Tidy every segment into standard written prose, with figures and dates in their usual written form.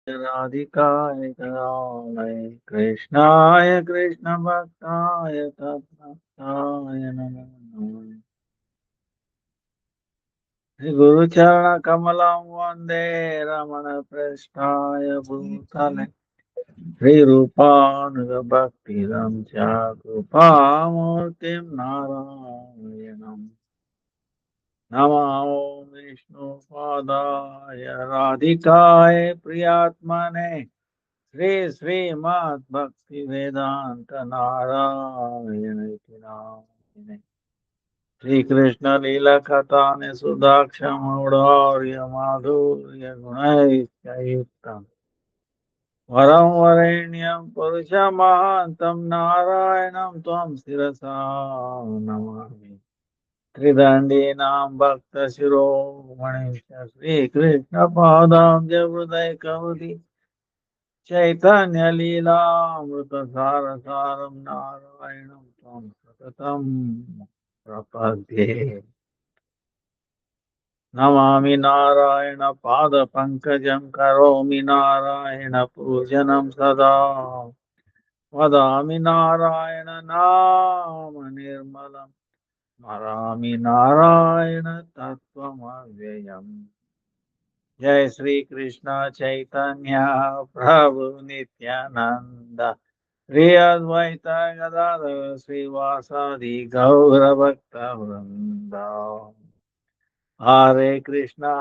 राधिकाय तदालय कृष्णाय कृष्ण भक्ताय तद्भक्ताय नमो नमः। गुरुचरण कमलं वन्दे रमण पृष्ठाय भूतले श्रीरूपानुगभक्तिदं च कृपामूर्तिं नारायणम् नमो विष्णुपादाय राधिकाय प्रियात्मने श्री श्रीमद्भक्तिवेदान्त नारायण इति नामिने श्रीकृष्ण लीलकथानि सुदाक्षमौदार्य माधुर्य गुणैश्चयुक्तम् वरं वरेण्यं पुरुषमान्तं नारायणं त्वं शिरसा नमामि त्रिदण्डीनां भक्तशिरोमणिश्च श्रीकृष्णपादाब्जहृदयकवति चैतन्यलीलामृतसारसारं नारायणं त्वं सततं प्रपद्ये नमामि नारायण पादपङ्कजं करोमि नारायण पूजनं सदा वदामि नारायण नाम निर्मलं स्मरामि नारायण तत्त्वमव्ययम् जय श्री कृष्ण चैतन्य प्रभु नित्यानंद श्री अद्वैत गदाधर श्रीवासादि गौरभक्त वृंद हरे कृष्णा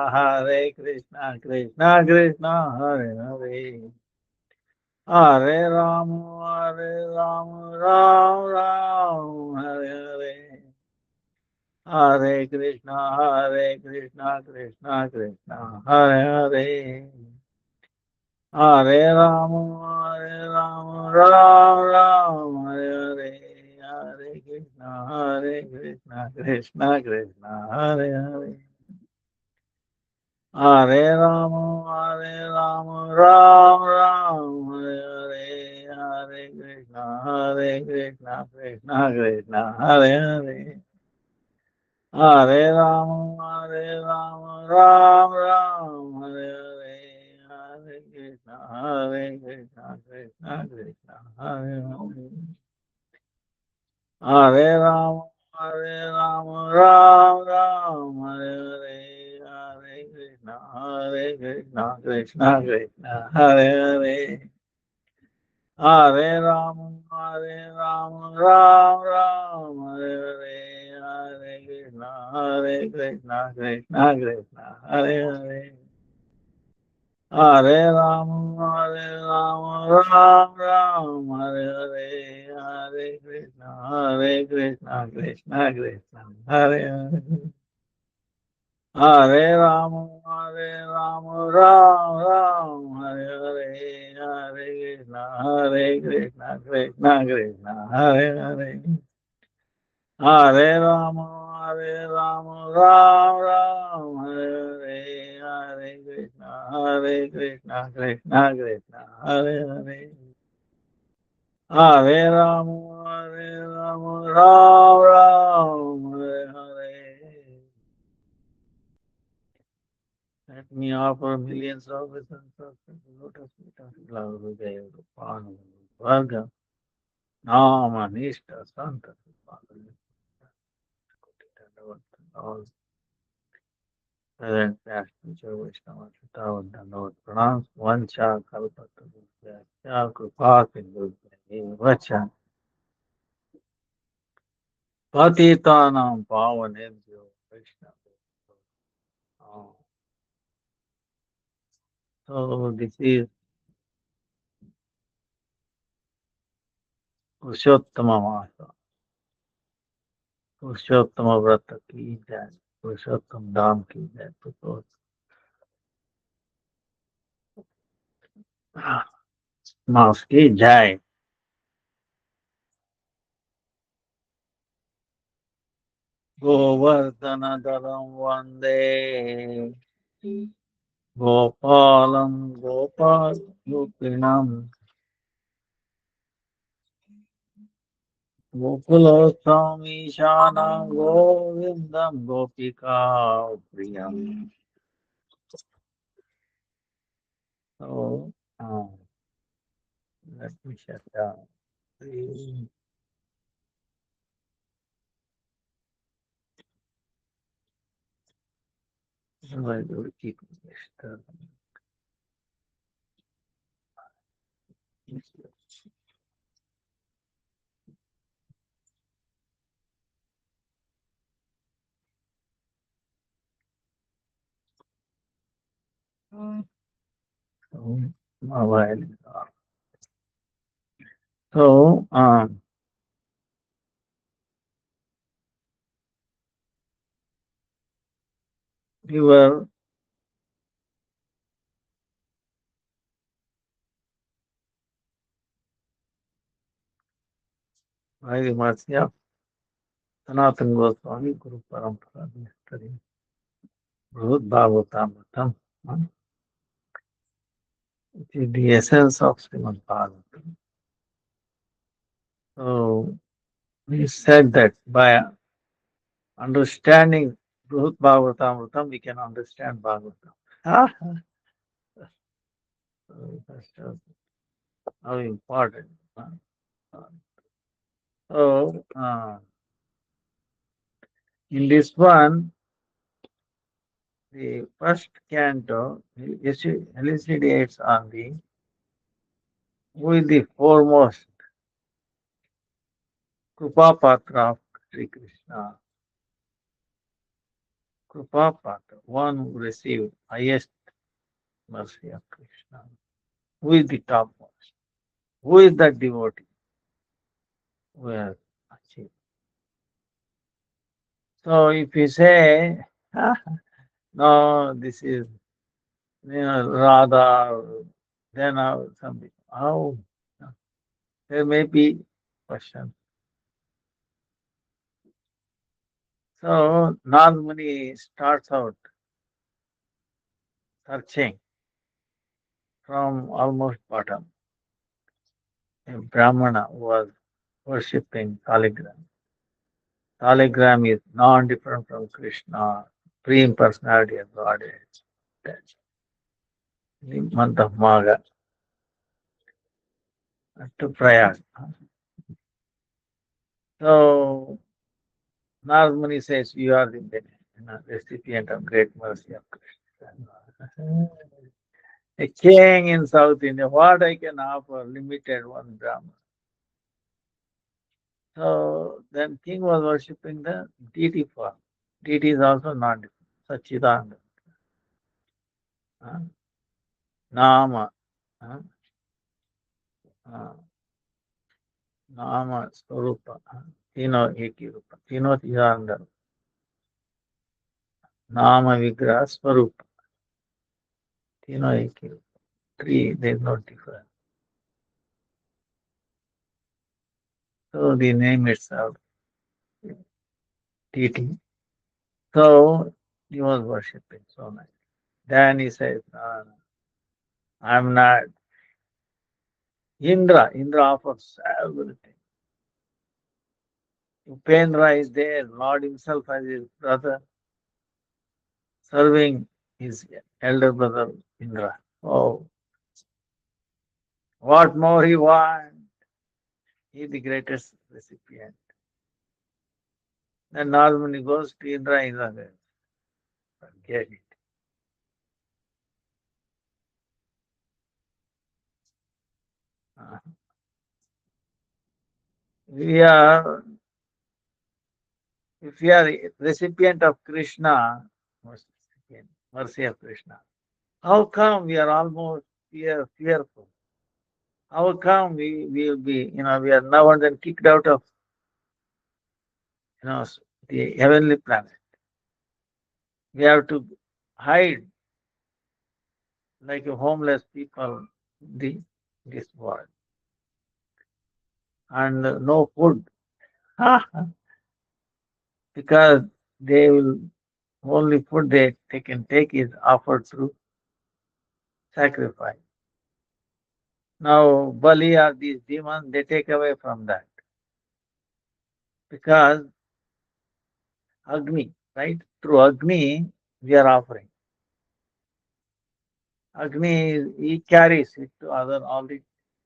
कृष्णा कृष्णा हरे हरे हरे राम राम राम हरे हरे हरे कृष्णा कृष्णा कृष्णा हरे हरे हरे राम राम राम हरे हरे हरे कृष्णा कृष्णा कृष्णा हरे हरे राम राम राम हरे हरे कृष्णा कृष्णा हरे हरे हरे राम राम राम हरे हरे कृष्णा कृष्णा हरे हरे हरे राम राम राम हरे कृष्णा कृष्णा हरे हरे हरे राम राम राम हरे कृष्णा कृष्णा हरे हरे हरे राम राम राम हरे कृष्णा कृष्णा हरे हरे हरे राम राम हरे कृष्णा कृष्णा हरे हरे हरे राम राम हरे कृष्णा कृष्णा हरे हरे हरे राम राम हरे Let me offer millions of wisdom of the lotus feet of Lord Hridaya Rupanu Varga Nama Nishta Santa all present past future Vaishnava Chitavan Lord pronounce one cha kalpata cha kripa sindhu vacha patitanam pavanebhyo Vaishnava. So this is Purushottama Masa. पुरुषोत्तम व्रत की जय पुरुषोत्तम धाम की जय मास की जय गोवर्धन दलम वंदे गोपालं गोपालरूपिणं गोकुलोत्सवमीशानं गोविन्दं गोपिका प्रियम्. So Vishata. The Vishata. So, mobile. So, we were by the mercy of Sanatana Goswami Guru Parampara studying Brihad Bhagavatam, which is the essence of Srimad Bhagavatam. So, we said that by understanding Brihad Bhagavatam, we can understand Bhagavatam. Ah, so that's just how important. So, in this one, the first canto elucidates on the who is the foremost Krupa Patra of Sri Krishna. Krupa Patra, one who received highest mercy of Krishna. Who is the topmost? Who is that devotee who has achieved? So if you say, "Ah, no, this is Radha, then something, how? There may be question. So Nagmuni starts out searching from almost bottom. A Brahmana was worshipping Saligram. Saligram is non-different from Krishna, Supreme Personality of Godhead. That's the month of Magha to Prayag. So Narmani says, you are the recipient of great mercy of Krishna. A king in South India, what I can offer, limited one Brahman. So then king was worshipping the deity form. Deity is also not different. Sachidananda. Nama. uh, uh, Nama Swarupa. Tino Eki Rupa. Tino Tijanda. Nama Vigraha Swarupa. Tino Eki Rupa. Three, there is no difference. So the name itself, deity. So he was worshipping so much. Then he says, no, no, I'm not. Indra offers everything. Upendra is there, Lord himself as his brother, serving his elder brother Indra. Oh, what more he wants? He is the greatest recipient. Then normally goes to Indra, Indra says, forget it. Uh, We are, if we are a recipient of Krishna, mercy of Krishna, how come we are almost fearful? How come we will be, we are now and then kicked out of, the heavenly planet? We have to hide like a homeless people in this world. And no food. Because they will only food they can take is offered through sacrifice. Now Bali or these demons they take away from that because Agni, right? Through Agni we are offering. Agni he carries it to other all the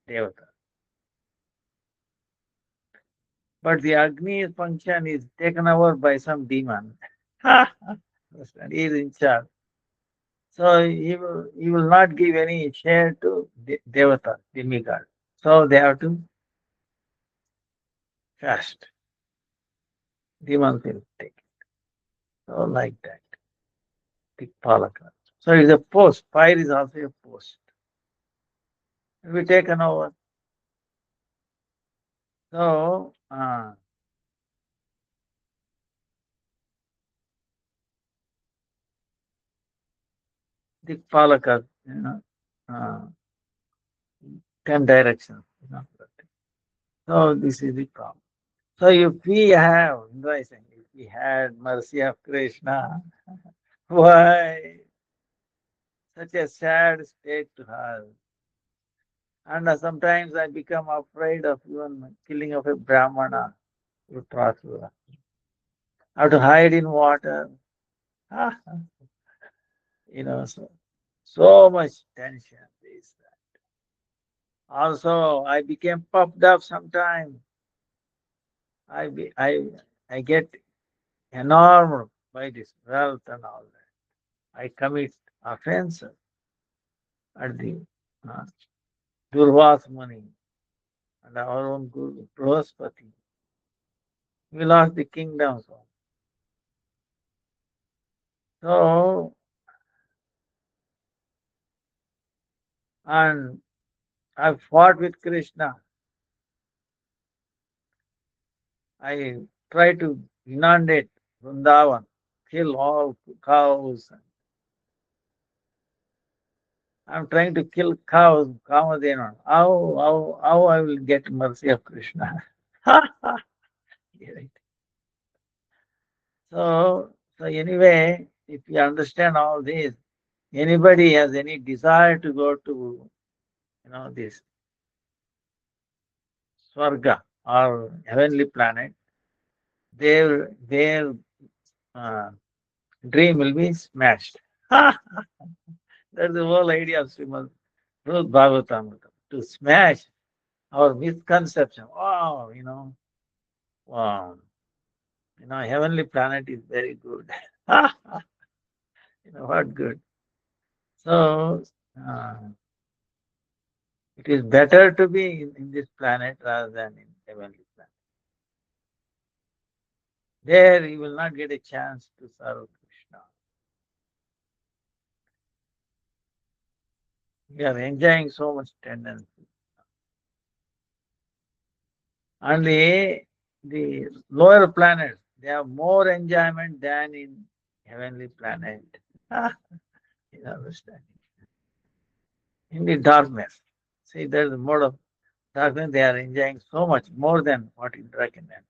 devatas. but the Agni function is taken over by some demon. Understand? He is in charge. So he will not give any share to Devata, demigod. So they have to fast. Demons will take it. So like that, Tikpalaka. So it's a post. Fire is also a post. It will be taken over. So Tikpalaka, uh, 10 directions. So this is the problem. So if we have, Indra is saying, if we had mercy of Krishna, why such a sad state to have? And sometimes I become afraid of even killing of a Brahmana. Rutrasura. I have to hide in water. Ah, so much tension. This, that. Also, I became puffed up sometimes. I, be, I get enormed by this wealth and all that. I commit offenses at the uh, Durvas Muni and our own Guru Brahaspati. We lost the kingdom. So, and I fought with Krishna. I try to inundate Vrindavan, kill all cows. I'm trying to kill cows, Kamadena. How I will get mercy of Krishna? Right. So anyway, if you understand all this, anybody has any desire to go to, this Swarga or heavenly planet, their uh, dream will be smashed. That's the whole idea of Srimad Bhagavatam, to smash our misconception. Wow, wow, heavenly planet is very good. What good? So, uh, it is better to be in this planet rather than in heavenly planet. There you will not get a chance to serve Krishna. We are enjoying so much tendency. And the lower planets, they have more enjoyment than in heavenly planet. You understand? In the darkness. See, there's a mode of darkness, they are enjoying so much more than what Indra can have.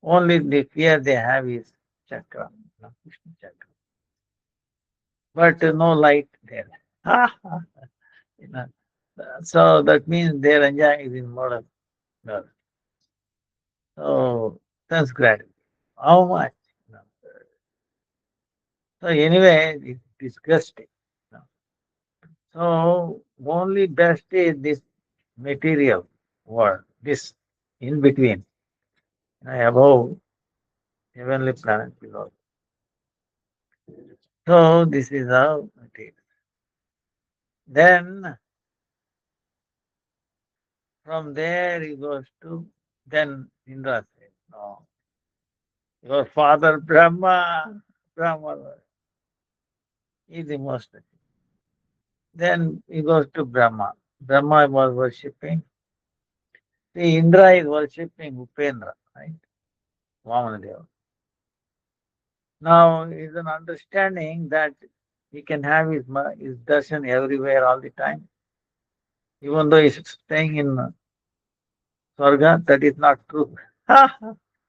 Only the fear they have is chakra, Krishna chakra. But no light there. You know. So that means their enjoying is in mode of dark. So that's gratitude. How much? You know. So anyway, it's disgusting. So only best is this material world, this in between, above heavenly planet below. So this is how it is. Then from there he goes to, then Indra says, no, your father Brahma is the most. Then he goes to Brahma. Brahma was worshipping. See, Indra is worshipping Upendra, right? Vamanadeva. Now is an understanding that he can have his darshan everywhere all the time. Even though he's staying in Swarga, that is not true.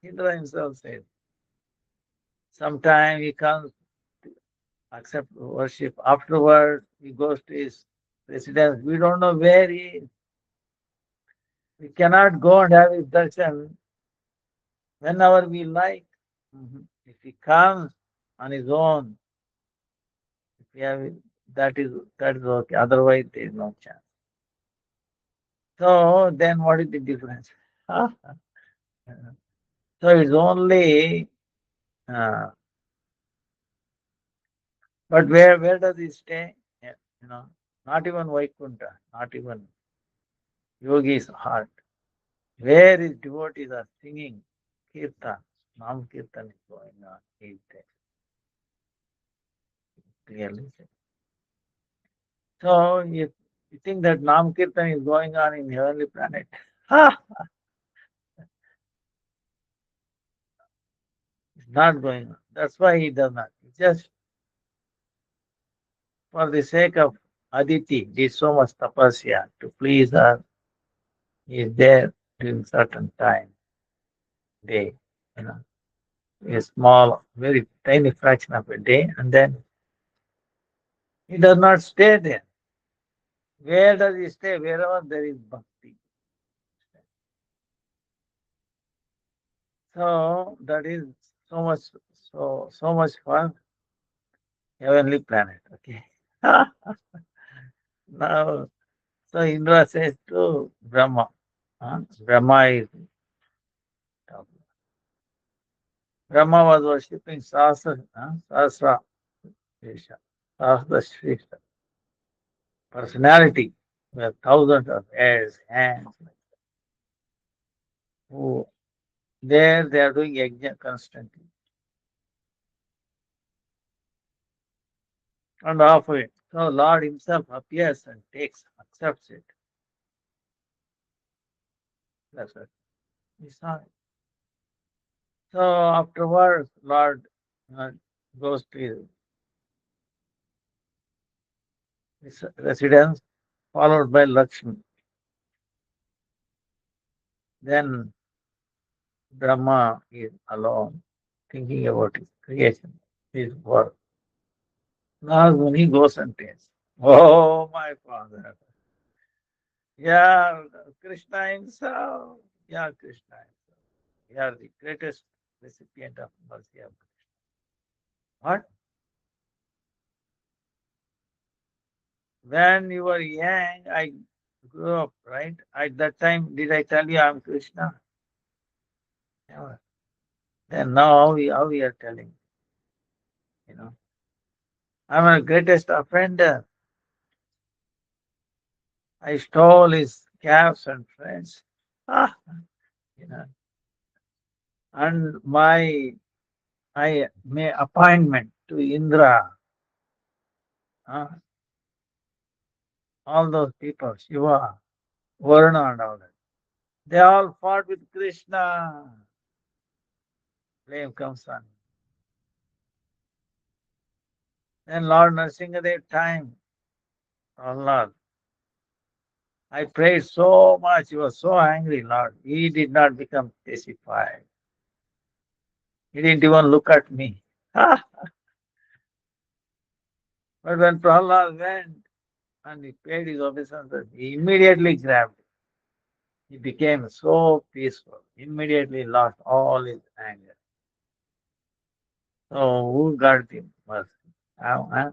Indra himself says. Sometime he comes, accept worship. Afterward, he goes to his residence. We don't know where he is. We cannot go and have his darshan whenever we like. If he comes on his own, if we have that is okay. Otherwise, there is no chance. So then, what is the difference? So it's only, uh, but where does he stay? Yeah, not even Vaikunta, not even yogi's heart. Where his devotees are singing kirtan, Nam Kirtan is going on. He's there, clearly. So if you think that Nam Kirtan is going on in heavenly planet, ha, it's not going on. That's why he does not. Just for the sake of Aditi, did so much tapasya to please her. He is there during certain time, day, you know, a small, very tiny fraction of a day, and then he does not stay there. Where does he stay? Wherever there is bhakti. So that is so much, so much for heavenly planet. Okay. Now, so Indra says to Brahma, Brahma is Brahma was worshipping Sahasra Shresha, Sahasra Shresha, personality with thousands of heirs, hands. Who there they are doing yajna constantly and offer it. So Lord Himself appears and accepts it. That's what he saw. It. So afterwards, Lord goes to his residence, followed by Lakshmi. Then Brahma is alone, thinking about his creation, his work. Now when he goes and tells, "Oh, my father, yeah, Krishna himself, yeah, Krishna himself, you are the greatest recipient of mercy of Krishna." What? When you were young, I grew up, right? At that time, did I tell you I'm Krishna? Never. Then now how we are telling, you know, I'm a greatest offender. I stole his calves and friends. Ah, you know, and my appointment to Indra, ah, all those people, Shiva, Varuna and all that. They all fought with Krishna. Blame comes on. Then Lord Nrsimhadev time, oh Lord, I prayed so much. He was so angry, Lord. He did not become pacified. He didn't even look at me. But when Prahlad went and he paid his obeisances, he immediately grabbed it. He became so peaceful, immediately lost all his anger. So who got the mercy? Huh?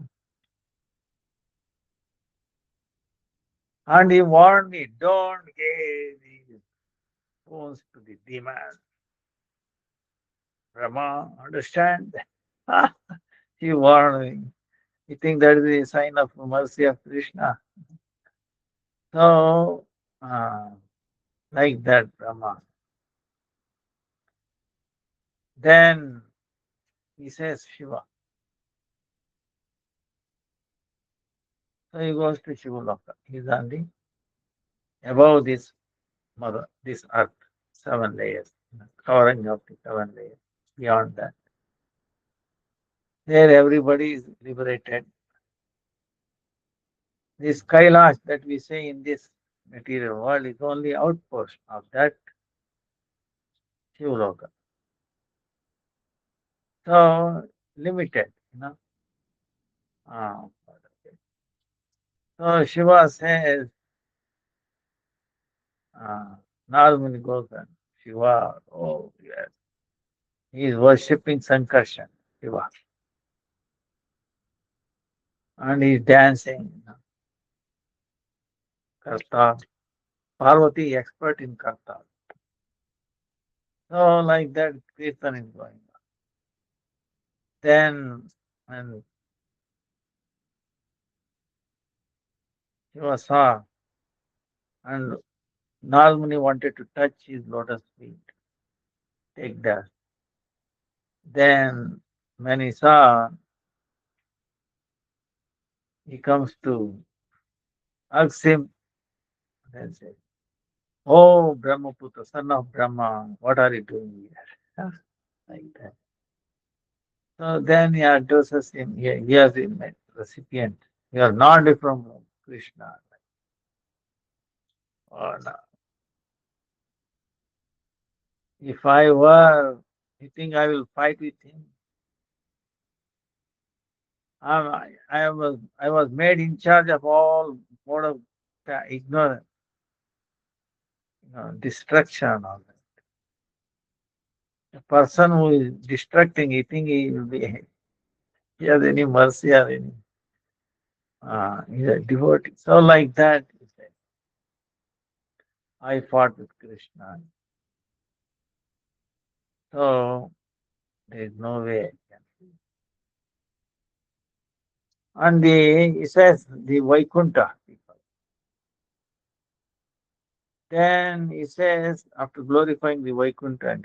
And he warned me, don't give these phones to the demons. Brahma, understand? He warned me. You think that is a sign of mercy of Krishna? So, like that, Brahma. Then he says Shiva. So he goes to Shiva Loka. He's on the above this mother, this earth, 7 layers, covering of the 7 layers. Beyond that, there everybody is liberated. This Kailash that we say in this material world is only outpost of that Shiva Loka. So limited, Ah, so Shiva says, uh, Narmani goes and Shiva, oh yes, he is worshipping Sankarshan, Shiva, and he is dancing, Karta. Parvati expert in Karta. So like that, Kirtan is going on. Then, and he was saw, and Nalmuni wanted to touch his lotus feet, take that. Then, when he saw, he comes to ask him, and says, "Oh, Brahmaputra, son of Brahma, what are you doing here?" Huh? Like that. So then he addresses him, he has a recipient. You are not from Krishna. Or not. If I were, you think I will fight with him? I was made in charge of all mode of ignorance, destruction. All that. A person who is destructing, you think he will be, he has any mercy or any, he's a devotee. So like that, he said, I fought with Krishna. So there is no way. And he says the Vaikuntha people. Then he says, after glorifying the Vaikuntha,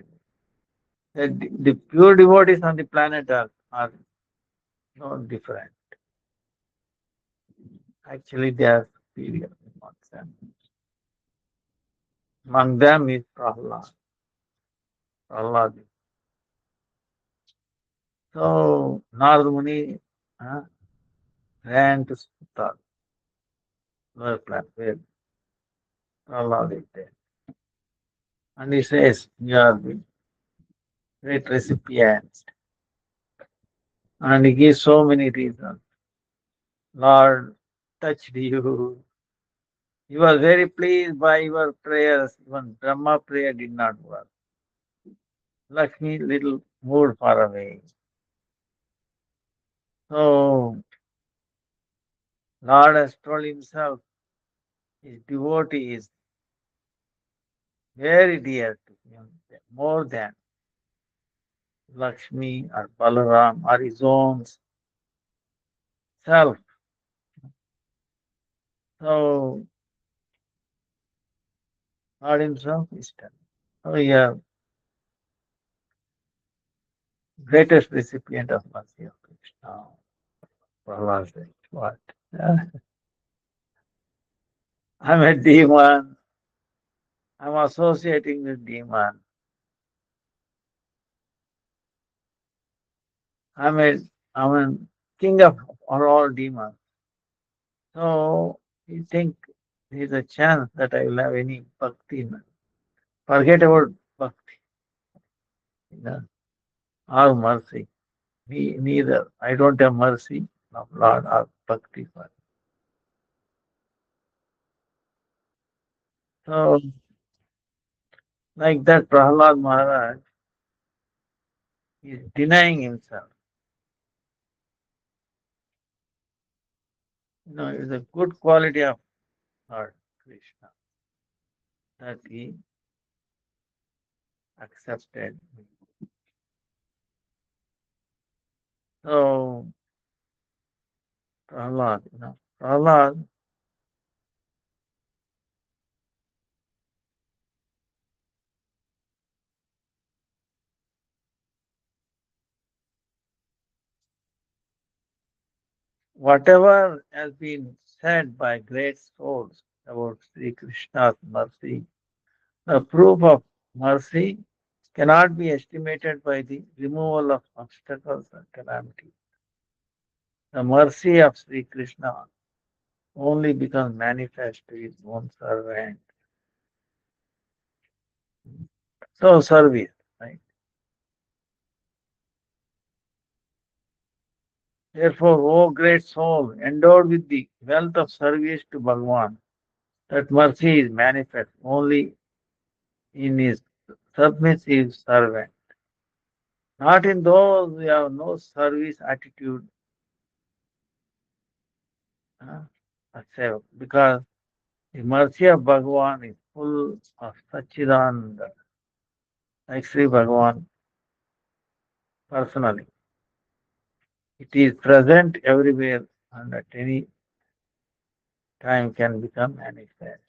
that the pure devotees on the planet are no different. Actually, they are superior in one sense. Among them is Prahlad. Prahlad. So Narad Muni ran to Sutar, lower planet, where Prahlad is there. And he says, you are the great recipients. And he gives so many reasons. Lord touched you. He was very pleased by your prayers. Even Brahma prayer did not work. Lakshmi little moved far away. So Lord has told himself his devotee is very dear to him, more than Lakshmi or Balaram or his own self. So Lord himself is telling. So yeah, greatest recipient of mercy of Krishna. Prahlad said, what? I'm a demon. I'm associating with demon. I'm a I'm a king of all demons. So you think there's a chance that I will have any bhakti? Forget about bhakti, you know, or mercy. Neither. I don't have mercy of Lord or bhakti for. So like that Prahlad Maharaj is denying himself. It's a good quality of Lord Krishna that he accepted. So Prahlad, Prahlad, whatever has been said by great souls about Sri Krishna's mercy, the proof of mercy cannot be estimated by the removal of obstacles and calamities. The mercy of Sri Krishna only becomes manifest to his own servant. So service, right? Therefore, O great soul, endowed with the wealth of service to Bhagavan, that mercy is manifest only in his submissive servant, not in those who have no service attitude, because the mercy of Bhagavan is full of Sachidananda. like Sri Bhagavan personally. It is present everywhere and at any time can become manifest.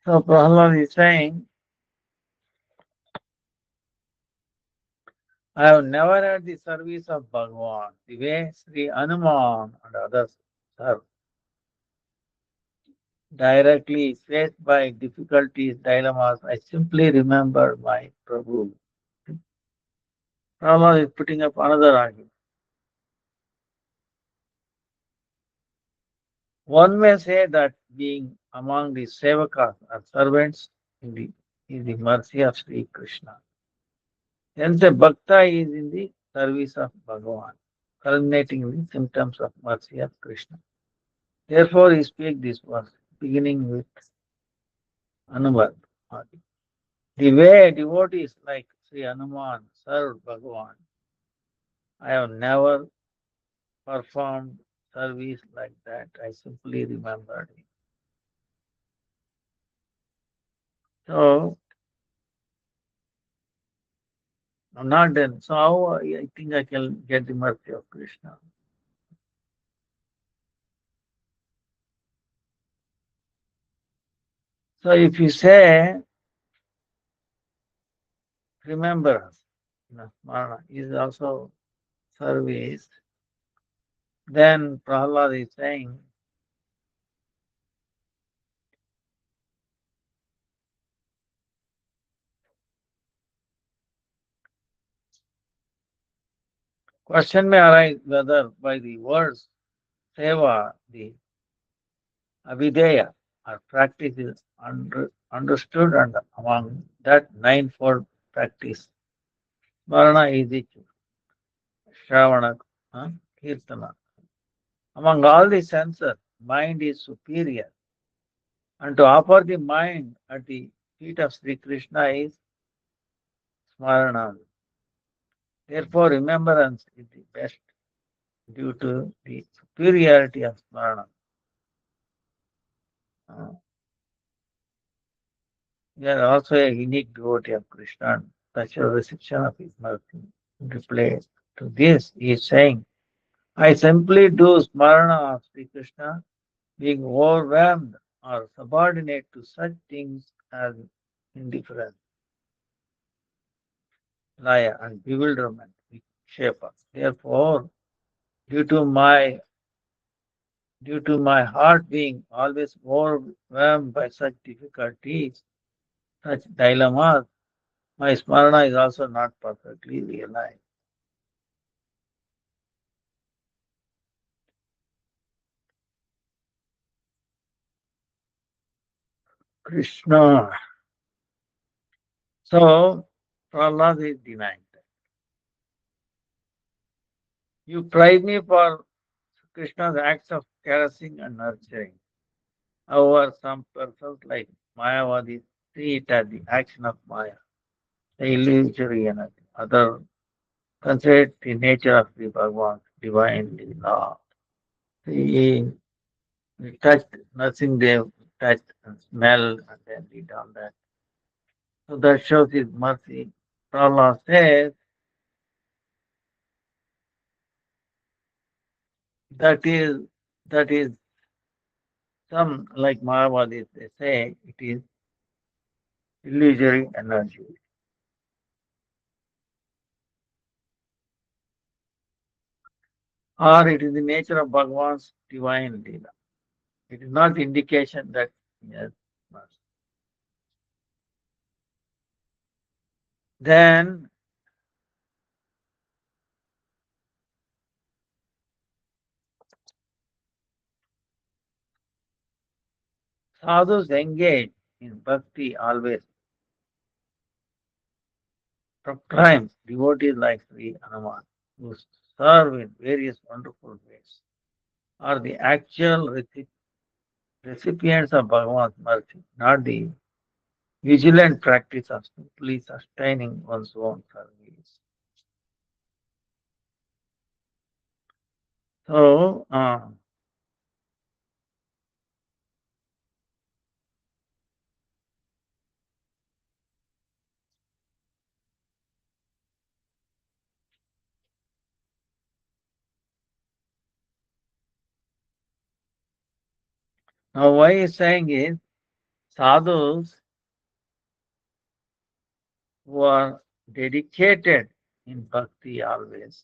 So Prahlad is saying, I have never had the service of Bhagavan, the way Sri Hanuman and others serve. Directly faced by difficulties, dilemmas, I simply remember my Prabhu. Prahlad is putting up another argument. One may say that being among the sevakas or servants is the mercy of Sri Krishna. Hence, a bhakta is in the service of Bhagavan, culminating in the symptoms of mercy of Krishna. Therefore, he speaks this verse, beginning with Anuvad. The way devotees like Sri Hanuman served Bhagavan, I have never performed service like that. I simply remembered it. So, I'm not done. So, how I think I can get the mercy of Krishna? So, if you say, remember us, Smara is also service, then Prahlad is saying, question may arise whether by the words seva, the avideya, or practice is understood, and among that ninefold practice, Smarana is each Shravana, Kirtana. Among all the senses, mind is superior, and to offer the mind at the feet of Sri Krishna is Smarana. Therefore, remembrance is the best due to the superiority of Smarana. Uh, we are also a unique devotee of Krishna, and such a reception of his mercy. In reply to this, he is saying, I simply do Smarana of Sri Krishna, being overwhelmed or subordinate to such things as indifference, laya, and bewilderment, which shape us. Therefore, due to my due to my heart being always overwhelmed by such difficulties, such dilemmas, my smarana is also not perfectly realized. Krishna. So, Prahlad is denying that. You praise me for Krishna's acts of caressing and nurturing. However, some persons like Mayavadis see it as the action of Maya, the illusory energy. Others consider it the nature of the Bhagavan's divine law. He touched nothing they touched and smelled and then did all that. So that shows his mercy. Prahlad says that is that is some like Mayavadis they say it is illusory energy. Or it is the nature of Bhagavan's divine Leela. It is not indication that yes. Then sadhus engage in bhakti always proclaim devotees like Sri Hanuman, who serve in various wonderful ways, are the actual recipients of Bhagavan's mercy, not the vigilant practice of simply sustaining one's own service. So, Now, why he's saying is sadhus who are dedicated in bhakti always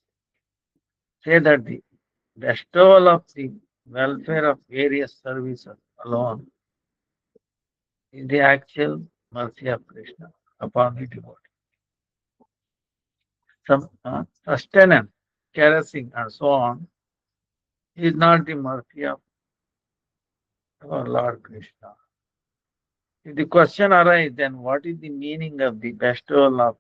say that the bestowal of the welfare of various services alone is the actual mercy of Krishna upon the devotee. Some sustenance, caressing, and so on is not the mercy of our Lord Krishna. If the question arises, then what is the meaning of the bestowal of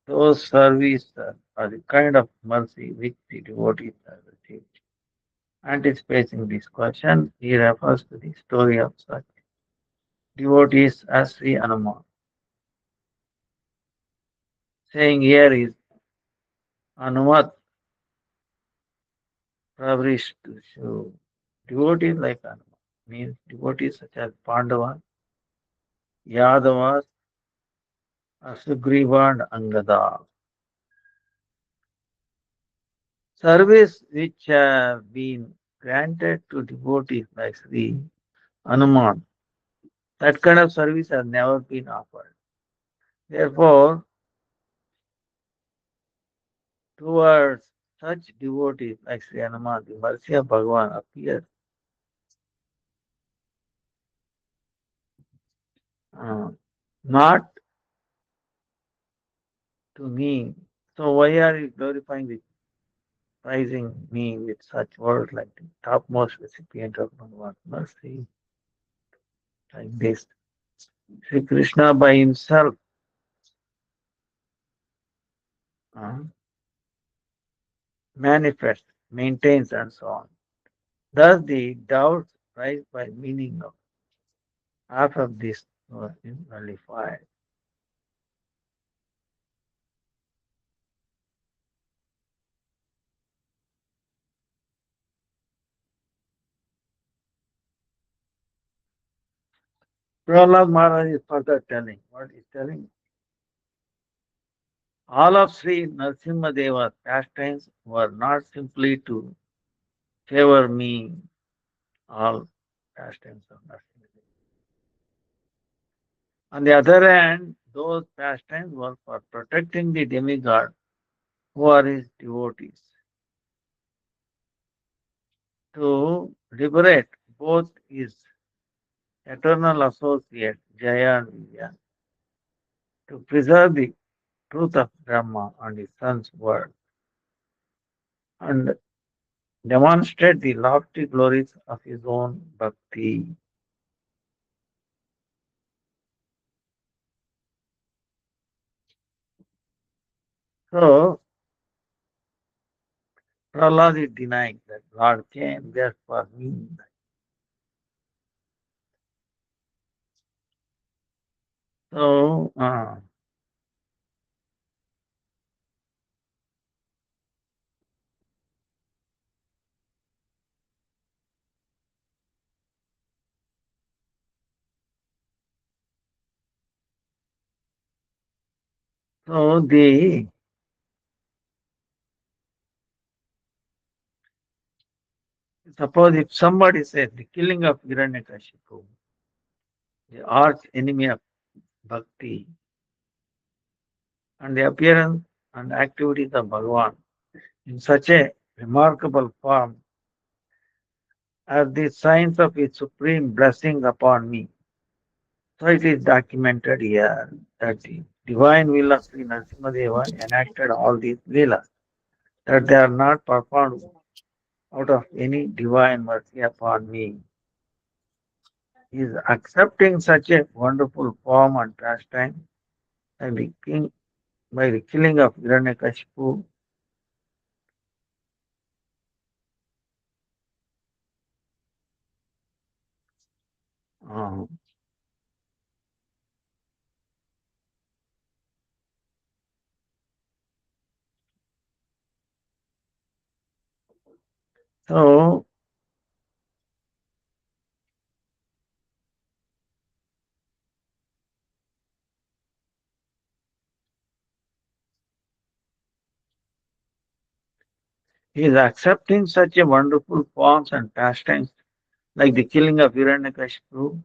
those services or the kind of mercy which the devotees have received? Anticipating this question, he refers to the story of such devotees as Sri Hanuman. Saying here is Anumat Pravrishtu. Devotees like Hanuman means devotees such as Pandavas, Yadavas, Sugriva, and Angada. Service which have been granted to devotees like Sri Hanuman, that kind of service has never been offered. Therefore, towards such devotees like Sri Hanuman, the mercy of Bhagavan appears uh, not to me. So why are you glorifying the praising me with such words like the topmost recipient of Bhagavan's mercy, like this? Sri Krishna by himself uh, manifests, maintains, and so on. Thus, the doubts rise by meaning of half of this was nullified. Prahlad Maharaj is further telling, what is telling? All of Sri Narasimhadeva's pastimes were not simply to favor me, all pastimes of Narasimhadeva. On the other hand, those pastimes were for protecting the demigod who are his devotees, to liberate both his eternal associate Jaya and Vijaya, to preserve the truth of Brahma and his son's word, and demonstrate the lofty glories of his own bhakti. So, Prahlad is denying that Lord came there for me. So, the suppose if somebody says the killing of Hiranyakashipu, the arch enemy of bhakti, and the appearance and activities of Bhagavan in such a remarkable form as the signs of his supreme blessing upon me. So it is documented here that the divine will of Sri Narasimhadeva enacted all these leelas, that they are not performed out of any divine mercy upon me. He is accepting such a wonderful form and pastime by the king by the killing of Hiranyakashipu. Uh, so he is accepting such a wonderful forms and pastimes like the killing of Hiranyakashipu,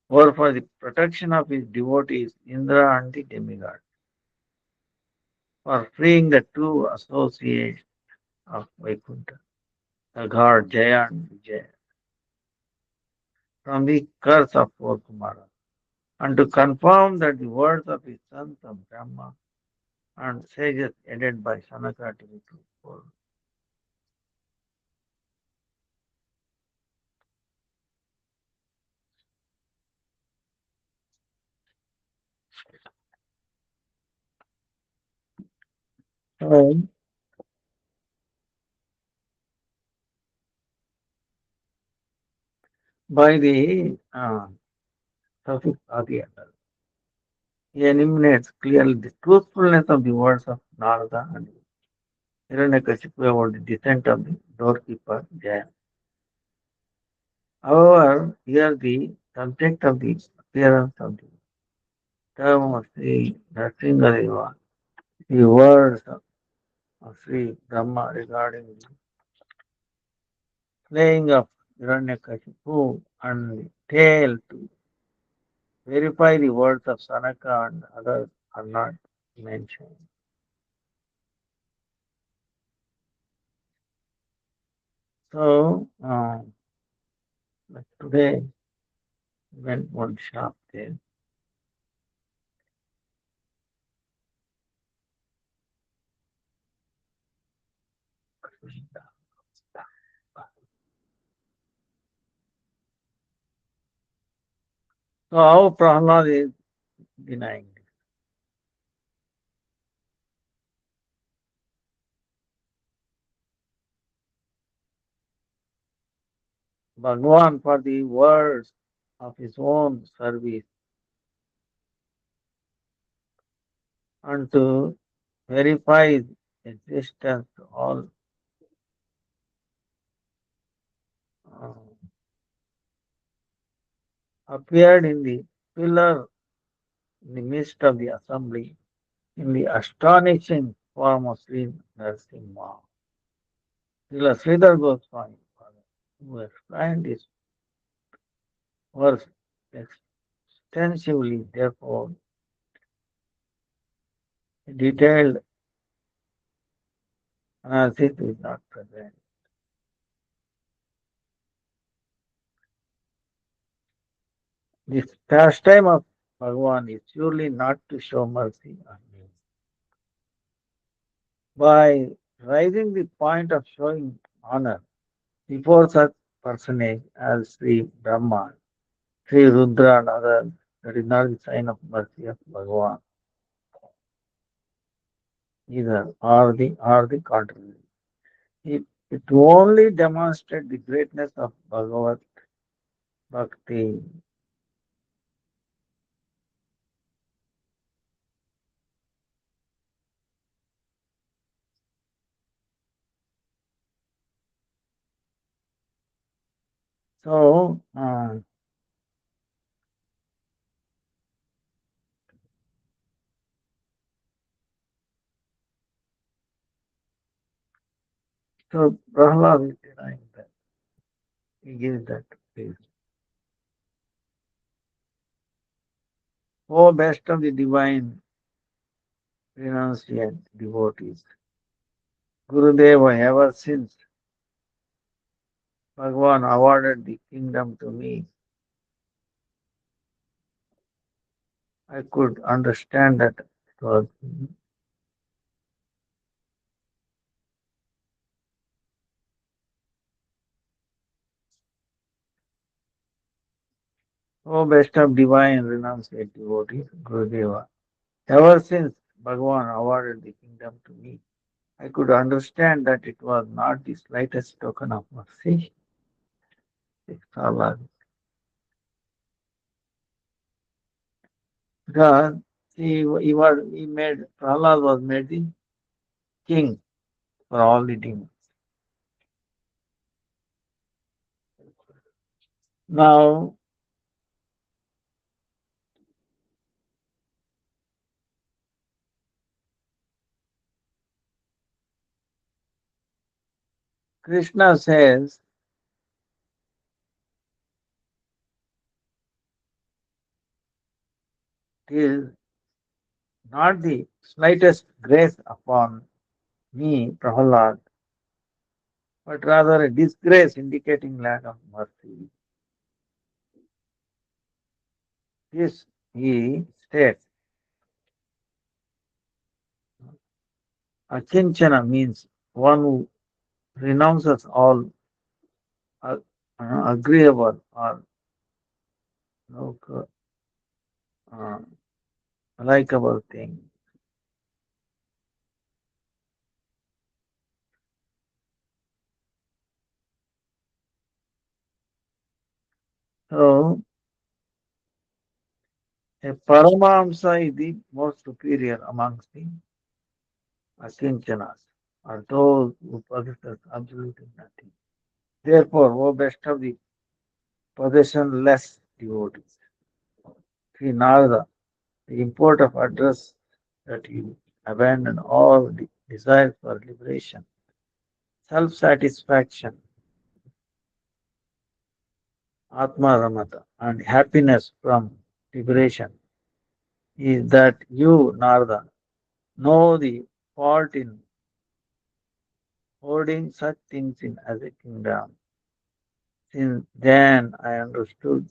or for the protection of his devotees, Indra and the demigod, for freeing the two associates of Vaikuntha, the god Jaya and Vijaya, from the curse of four Kumara, and to confirm that the words of his sons of Brahma and sages aided by Sanaka to be truthful. So, by the suffix Adi, he eliminates clearly the truthfulness of the words of Narada and Hiranyakashipu about the descent of the doorkeeper Jaya. However, here the subject of the appearance of the term of Sri Nrsingadeva, the words of Sri Brahma regarding the slaying of Hiranyakashipu and the tale to verify the words of Sanaka and others are not mentioned. So, like today, went one shop there. So, how Prahlad is denying this? Bhagwan, for the words of his own service and to verify his existence, all uh, appeared in the pillar in the midst of the assembly in the astonishing form of Sri Narasimha. Srila Sridhar Goswami, who explained his verse extensively, therefore, a detailed analysis is not present. This pastime of Bhagavan is surely not to show mercy on you. By raising the point of showing honor before such personage as Sri Brahma, Sri Rudra and others, that is not the sign of mercy of Bhagavan either, or the contrary. It only demonstrates the greatness of Bhagavad Bhakti. So Prahlad is denying that. He gives that reason. Oh, best of the divine renunciate devotees. Gurudeva, ever since Bhagavan awarded the kingdom to me, I could understand that it was. Oh, best of divine renunciate devotees, Gurudeva. Ever since Bhagavan awarded the kingdom to me, I could understand that it was not the slightest token of mercy. Prahlad. Because he made Prahlad was made the king for all the demons. Now Krishna says It is not the slightest grace upon me, Prahalad, but rather a disgrace indicating lack of mercy. This, he states, Achinchana means one who renounces all uh, agreeable or no, uh, likable thing. So, a Paramahamsa is the most superior amongst the Akinchanas, or those who possess absolutely nothing. Therefore, O best of the possessionless devotees, Sri Narada, the import of address that you abandon all the desire for liberation, self-satisfaction, Atma Ramata, and happiness from liberation is that you, Narada, know the fault in holding such things in as a kingdom. Since then I understood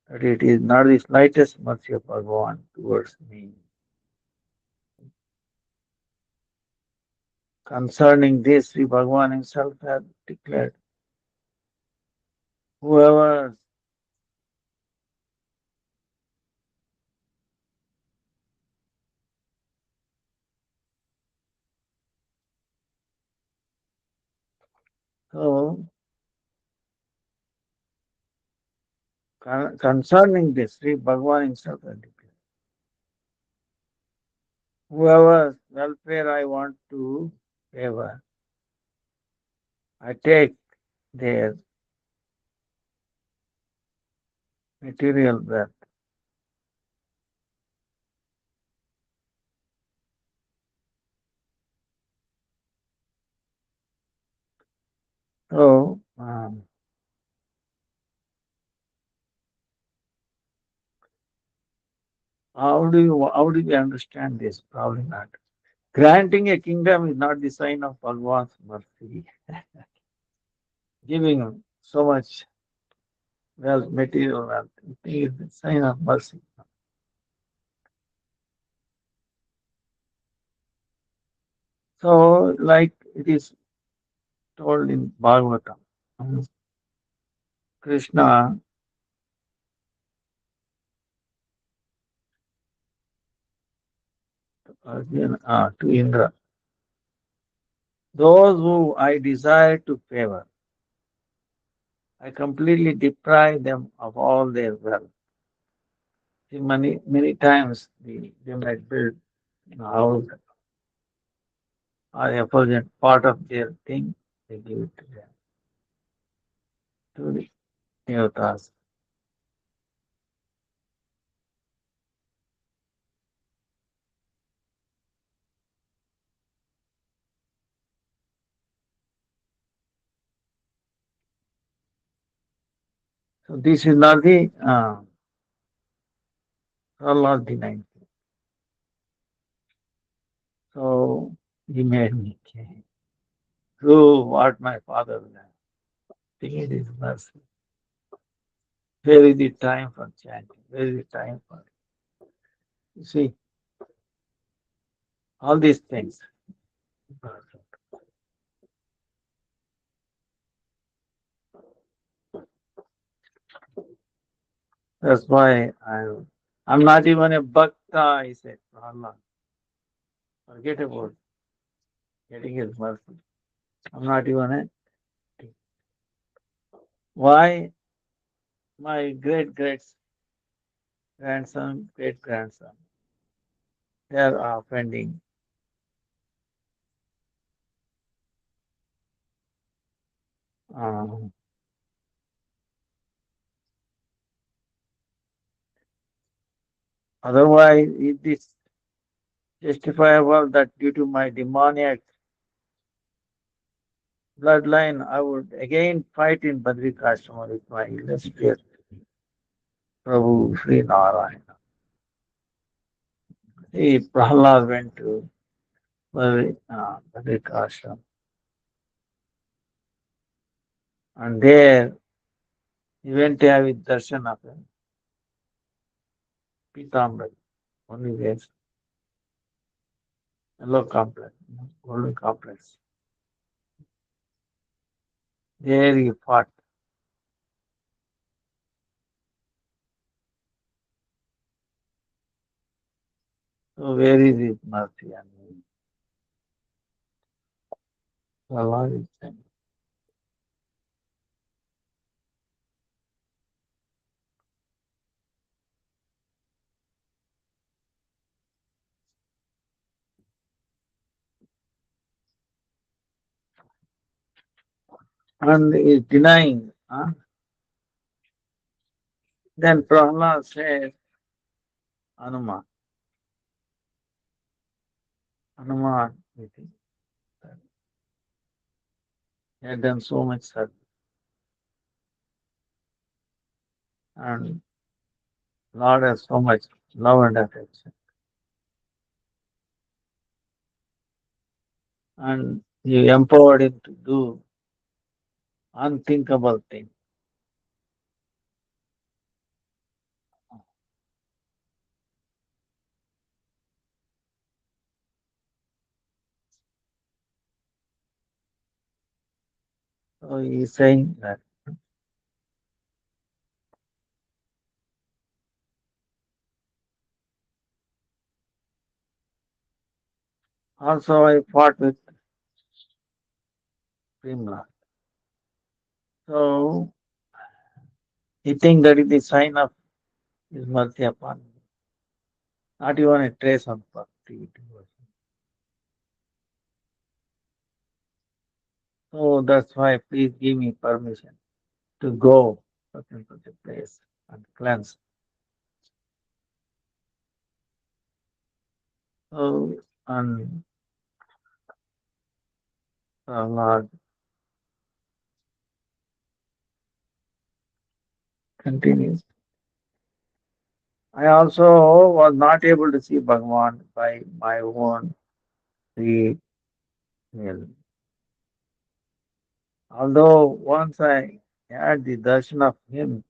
that it is not the slightest mercy of Bhagavan towards me. Concerning this, Sri Bhagavan himself had declared, whoever so concerning this, Sri Bhagavan himself had declared, whoever's welfare I want to favor, I take their material wealth. So, how do you understand this? Probably not. Granting a kingdom is not the sign of Bhagavan's mercy. Giving him so much wealth, material wealth, it is the sign of mercy. So, like it is told in Bhagavatam, Krishna to Indra, those who I desire to favor, I completely deprive them of all their wealth. See, many times they might build a house or a opposite part of their thing, they give it to them, to the devatas. So this is not the Allah denying. So he made me king. Do what my father will have. Think it is mercy. Where is the time for chanting? Where is the time for you see all these things? That's why I'm not even a bhakta, he said to Allah. Forget about getting his mercy. I'm not even a why my great grandson, great grandson, they are offending. Um, otherwise, it is justifiable that due to my demoniac bloodline, I would again fight in Badrikashrama with my illustrious Prabhu Sri Narayana. Prahlad went to Badrik ashram, and there he went to have a darshan of a Pitambar, only wears yellow complex, golden complex. There he fought. So where is his mercy? And Allah is saying. And is denying. Then Prahlad says, Hanuman, Hanuman, he had done so much service, and Lord has so much love and affection, and He empowered him to do unthinkable things. So he is saying that. Also, I fought with Primla. So he think that is the sign of His mercy upon me. Not even a trace of bhakti. So that's why please give me permission to go such and such a place and cleanse. So and the Lord continues. I also was not able to see Bhagavan by my own free will. Although once I had the darshan of him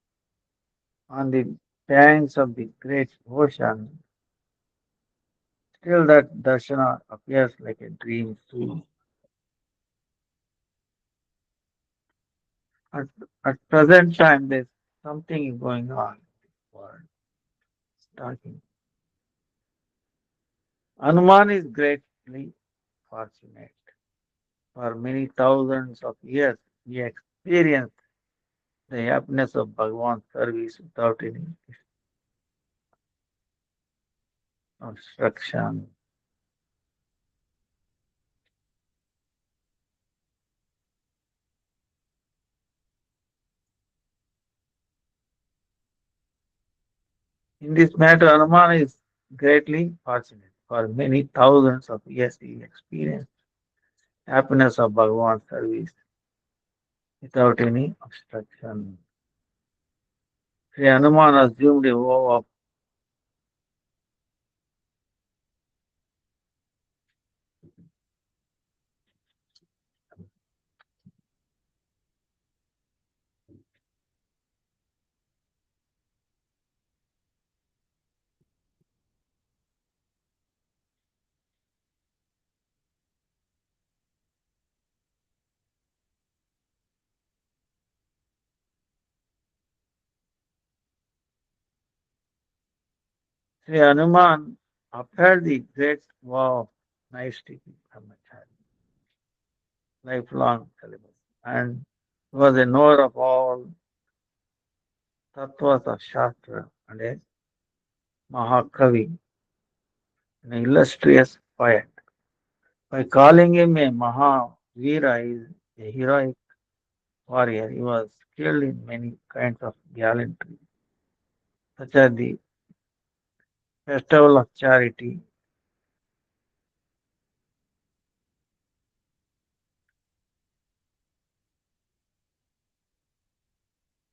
on the banks of the great ocean, still that darshana appears like a dream too. At, at present time, there's something going on in the world. Talking. Hanuman is greatly fortunate. For many thousands of years, he experienced the happiness of Bhagavan's service without any obstruction. In this matter, Hanuman is greatly fortunate. For many thousands of years, he experienced happiness of Bhagavan's service without any obstruction. Sri Hanuman assumed a vow of Sri Hanuman upheld the great vow of Naistic Brahmacharya, lifelong celibacy, and was a knower of all tattvas of Shastra and a Mahakavi, an illustrious poet. By calling him a Mahavira, he is a heroic warrior. He was skilled in many kinds of gallantry, such as the festival of charity.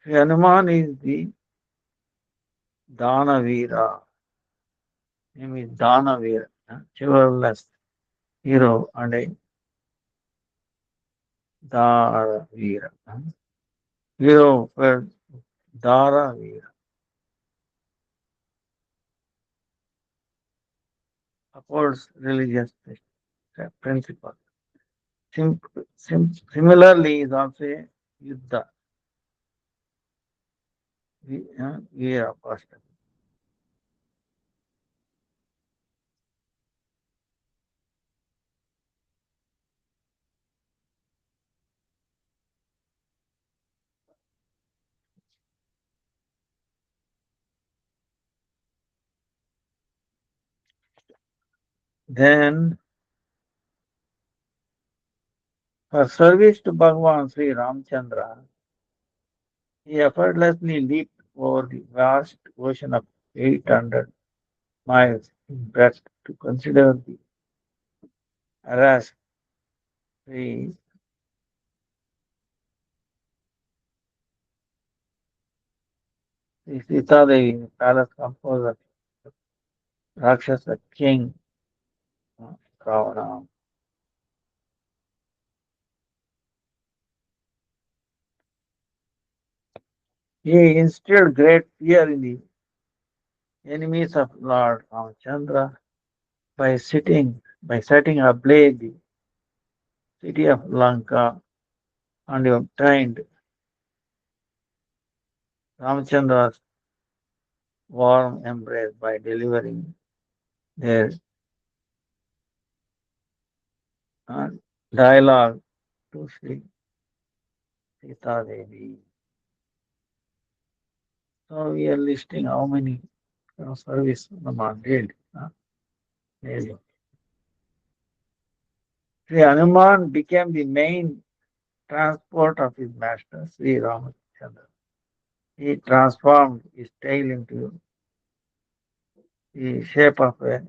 Sri Hanuman is the Danavira, name is Danavir, chivalrous hero and a Daravir. Hero for Daravir upholds religious principle. Similarly, is also a Yuddha, Veera person. Then, for service to Bhagavan Sri Ramchandra, he effortlessly leaped over the vast ocean of 800 miles in breadth to consider the harassed Sri Sita Devi in the palace composed of Rakshasa king Ravana. He instilled great fear in the enemies of Lord Ramchandra by setting ablaze the city of Lanka, and he obtained Ramchandra's warm embrace by delivering their uh, dialogue to Sri Sita Devi. So we are listing how many service Hanuman did. Really. Sri Hanuman became the main transport of his master, Sri Ramachandra. He transformed his tail into the shape of a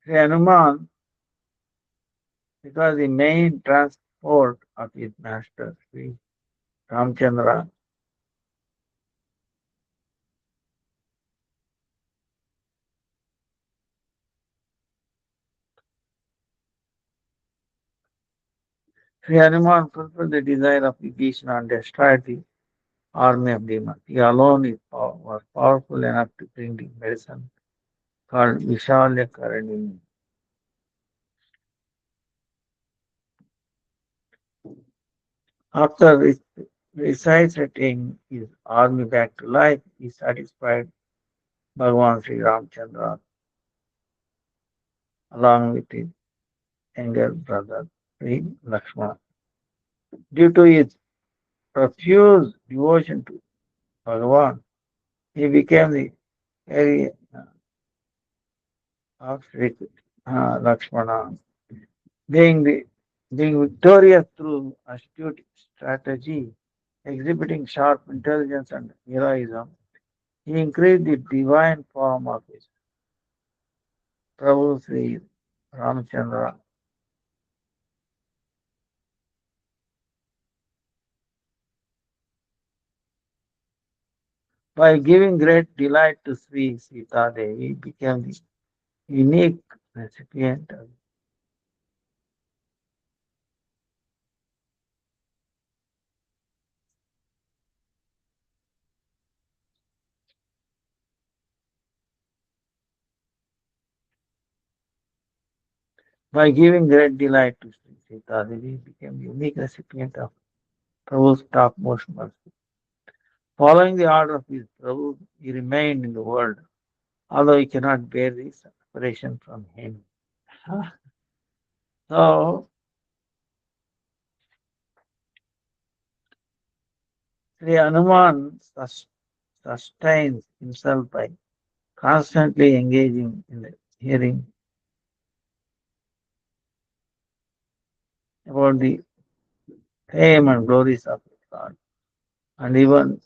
Sri Hanuman because the main transport of his master, Sri Ramchandra. Sri Hanuman fulfilled the desire of Vibhishana and destroyed the army of demons. He alone was powerful enough to bring the medicine called Vishalyakarani. After resuscitating his army back to life, he satisfied Bhagavan Sri Ramchandra along with his younger brother Sri Lakshmana. Due to his profuse devotion to Bhagavan, he became the area of Sri Lakshmana. Being, the, being victorious through astute strategy, exhibiting sharp intelligence and heroism, he increased the divine form of his Prabhu Sri Ramchandra by giving great delight to Sri Sita Devi, became the unique recipient by giving great delight to Sri Sita Devi, became the unique recipient of Prabhu's topmost mercy. Following the order of his Prabhu, he remained in the world, although he cannot bear the separation from him. So, Sri Hanuman sustains himself by constantly engaging in the hearing about the fame and glories of God, and even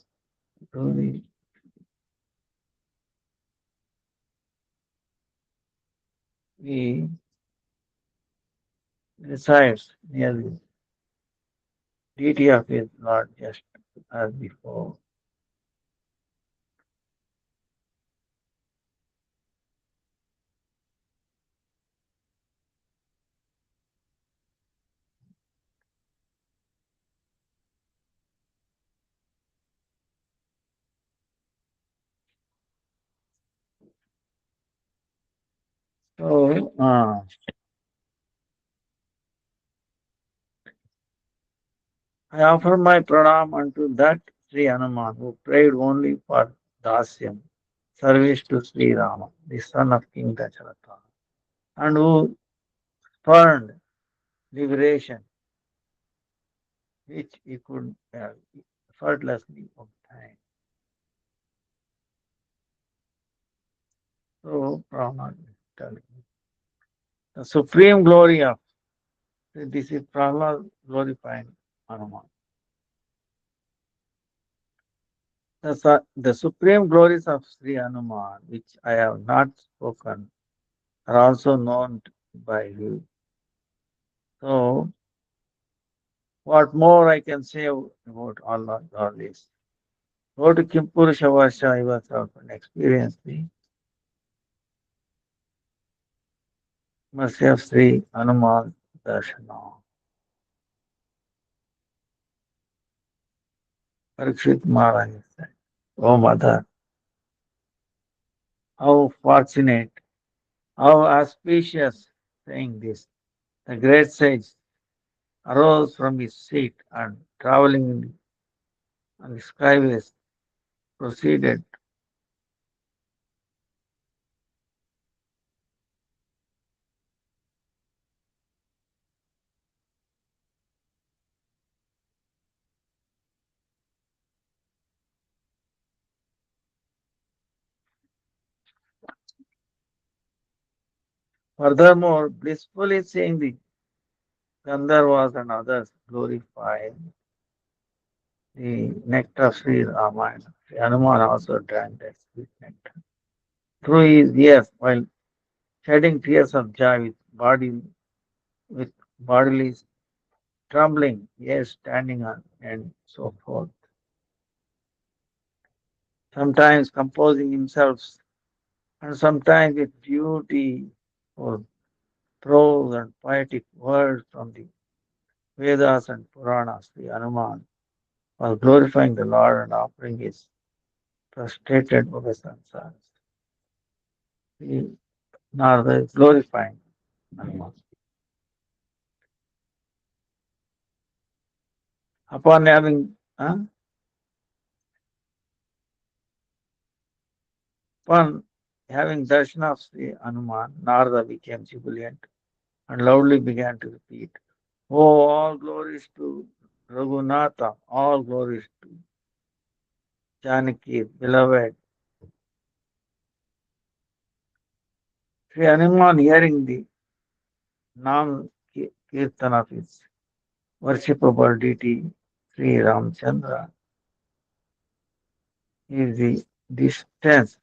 to the resides near the deity of his Lord just as before. So, I offer my pranam unto that Sri Hanuman who prayed only for Dasyam, service to Sri Rama, the son of King Dacharatha, and who spurned liberation which he could effortlessly obtain. So, Brahman is telling the supreme glory of this is Prahlad glorifying Hanuman. The supreme glories of Sri Hanuman, which I have not spoken, are also known by you. So, what more I can say about all this? Go to Kimpurusha Vasha yourself and experience the mercy of Sri Hanuman Darshana. Parikshit Maharaj said, Oh mother, how fortunate, how auspicious, saying this. The great sage arose from his seat and traveling on the skyways proceeded. Furthermore, blissfully seeing the Gandharvas and others glorify the nectar of Sri Ramayana. Sri Hanuman also drank that sweet nectar. Through his ears, while shedding tears of joy with bodily trembling, yes, standing on and so forth. Sometimes composing himself, and sometimes with beauty or prose and poetic words from the Vedas and Puranas, the Hanuman was glorifying the Lord and offering his prostrated obeisances. The Narada is glorifying Hanuman. Upon having upon having darshan of Sri Hanuman, Narada became jubilant and loudly began to repeat, Oh, all glories to Raghunatha, all glories to Janaki, beloved. Sri Hanuman, hearing the Nam Kirtan of his worshipable deity, Sri Ramchandra, is the distance,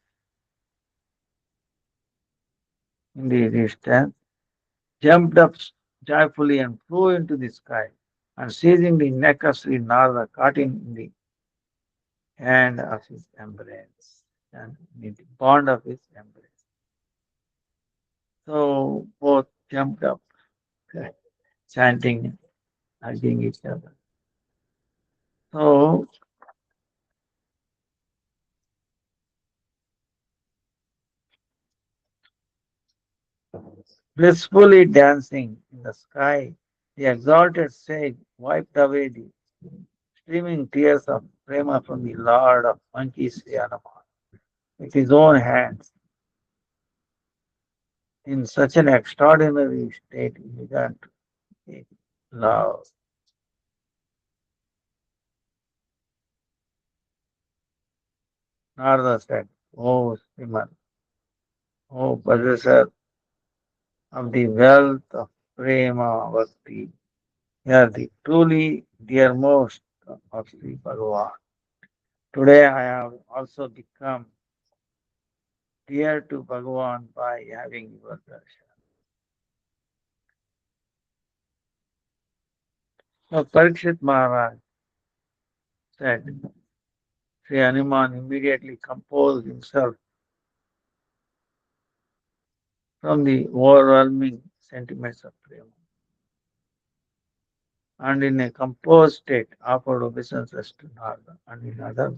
in the distance, jumped up joyfully and flew into the sky, and seizing the neck of Sri Narada, caught him in the hand of his embrace, and in the bond of his embrace. So both jumped up, chanting, hugging each other. So blissfully dancing in the sky, the exalted sage wiped away the streaming tears of prema from the Lord of monkeys, Sriyanama, with his own hands. In such an extraordinary state, he began to make love. Narada said, O Sriman, O possessor of the wealth of prema bhakti, you are the truly dearmost of Sri Bhagavan. Today I have also become dear to Bhagavan by having your darshan. So Parikshit Maharaj said, Sri Hanuman immediately composed himself from the overwhelming sentiments of prema, and in a composed state offered obeisances to Narada, and in other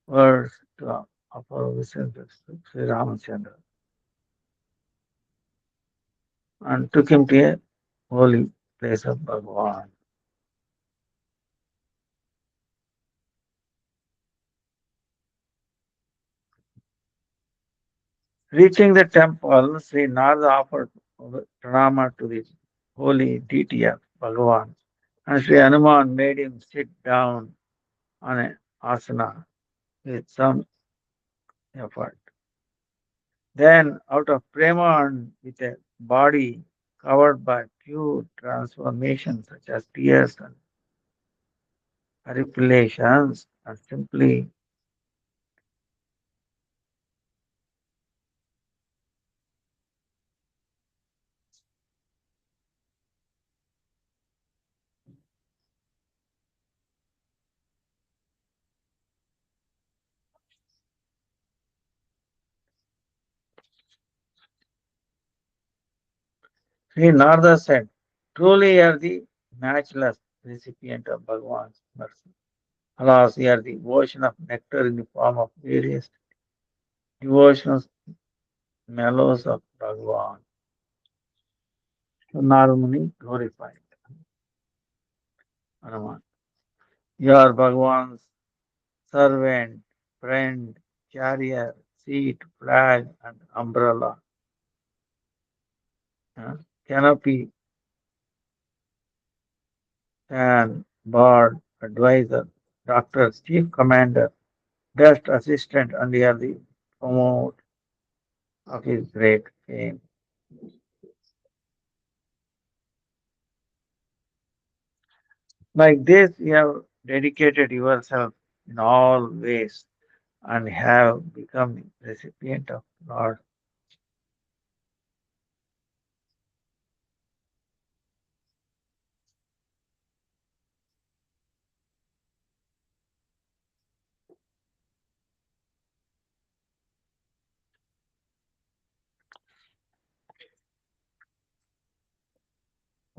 words, to offer obeisances to Sri Ramachandra, and took him to a holy place of Bhagavan. Reaching the temple, Sri Narada offered pranama to the holy deity of Bhagavan, and Sri Hanuman made him sit down on an asana with some effort. Then, out of prema and with a body covered by pure transformations such as tears and manipulations, and simply Sri Narada said, truly you are the matchless recipient of Bhagavan's mercy. Alas, you are the ocean of nectar in the form of various devotional mellows of Bhagavan. So Narada Muni glorified Hanuman. You are Bhagavan's servant, friend, carrier, seat, flag, and umbrella, canopy, fan, bird, advisor, doctor, chief commander, best assistant, and you are the promote of his great fame. Like this, you have dedicated yourself in all ways and have become the recipient of Lord.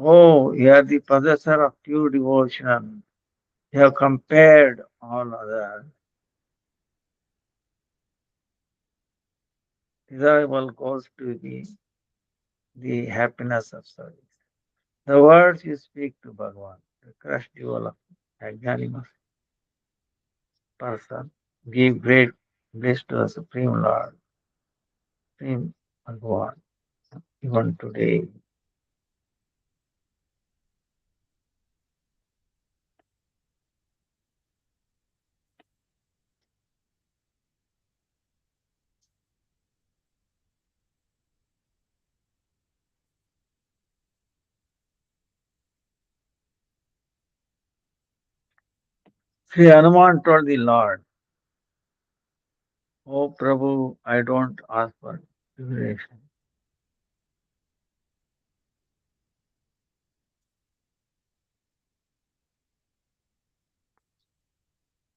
Oh, you are the possessor of pure devotion. You have compared all others. Desirable goes to the happiness of service. The words you speak to Bhagavan, the crushed jewel of magnanimous person, give great bliss to the Supreme Lord, Supreme Bhagavan, even today. Sri Hanuman told the Lord, O Prabhu, I don't ask for liberation.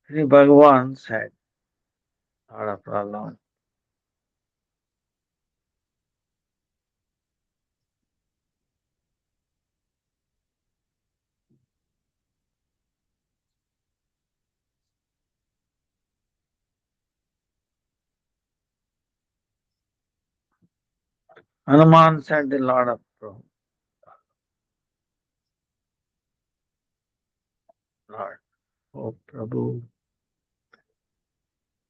Sri Bhagavan said, not a problem. Hanuman said, the Lord of Prabhu, Lord, O Prabhu,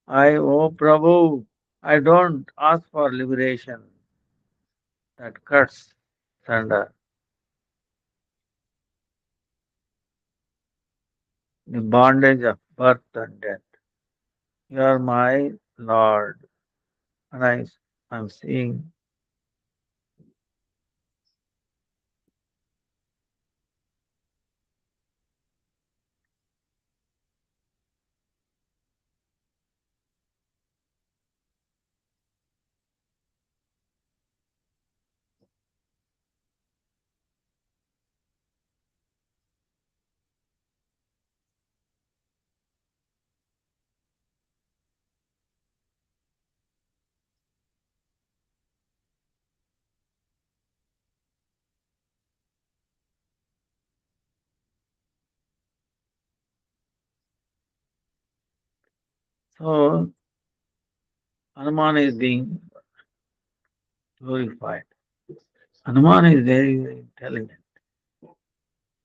O Prabhu, I don't ask for liberation that cuts thunder, the bondage of birth and death. You are my Lord, and am seeing. So Hanuman is being glorified. Hanuman is very, very intelligent.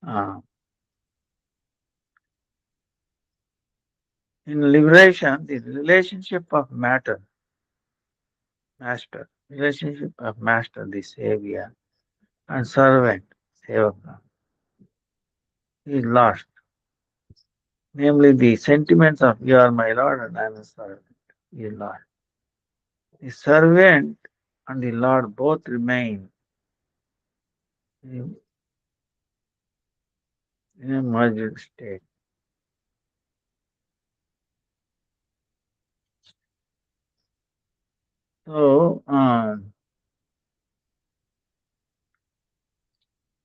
Uh, in liberation, the relationship of relationship of master, the savior, and servant, sevaka, is lost. Namely, the sentiments of you are my lord and I am a servant is lost. The servant and the lord both remain in a merged state. So,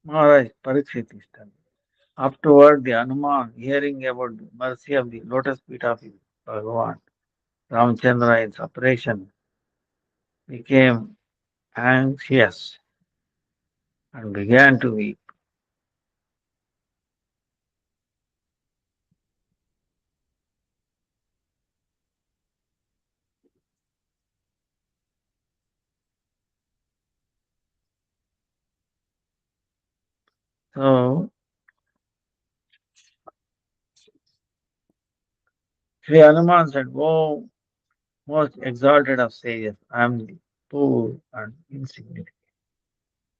Maharaj Parikshit is telling. Afterward, the Hanuman, hearing about the mercy of the lotus feet of his Bhagavan, Ramchandra in separation, became anxious and began to weep. So, Sri Hanuman said, "Oh, most exalted of sages, I am the poor and insignificant.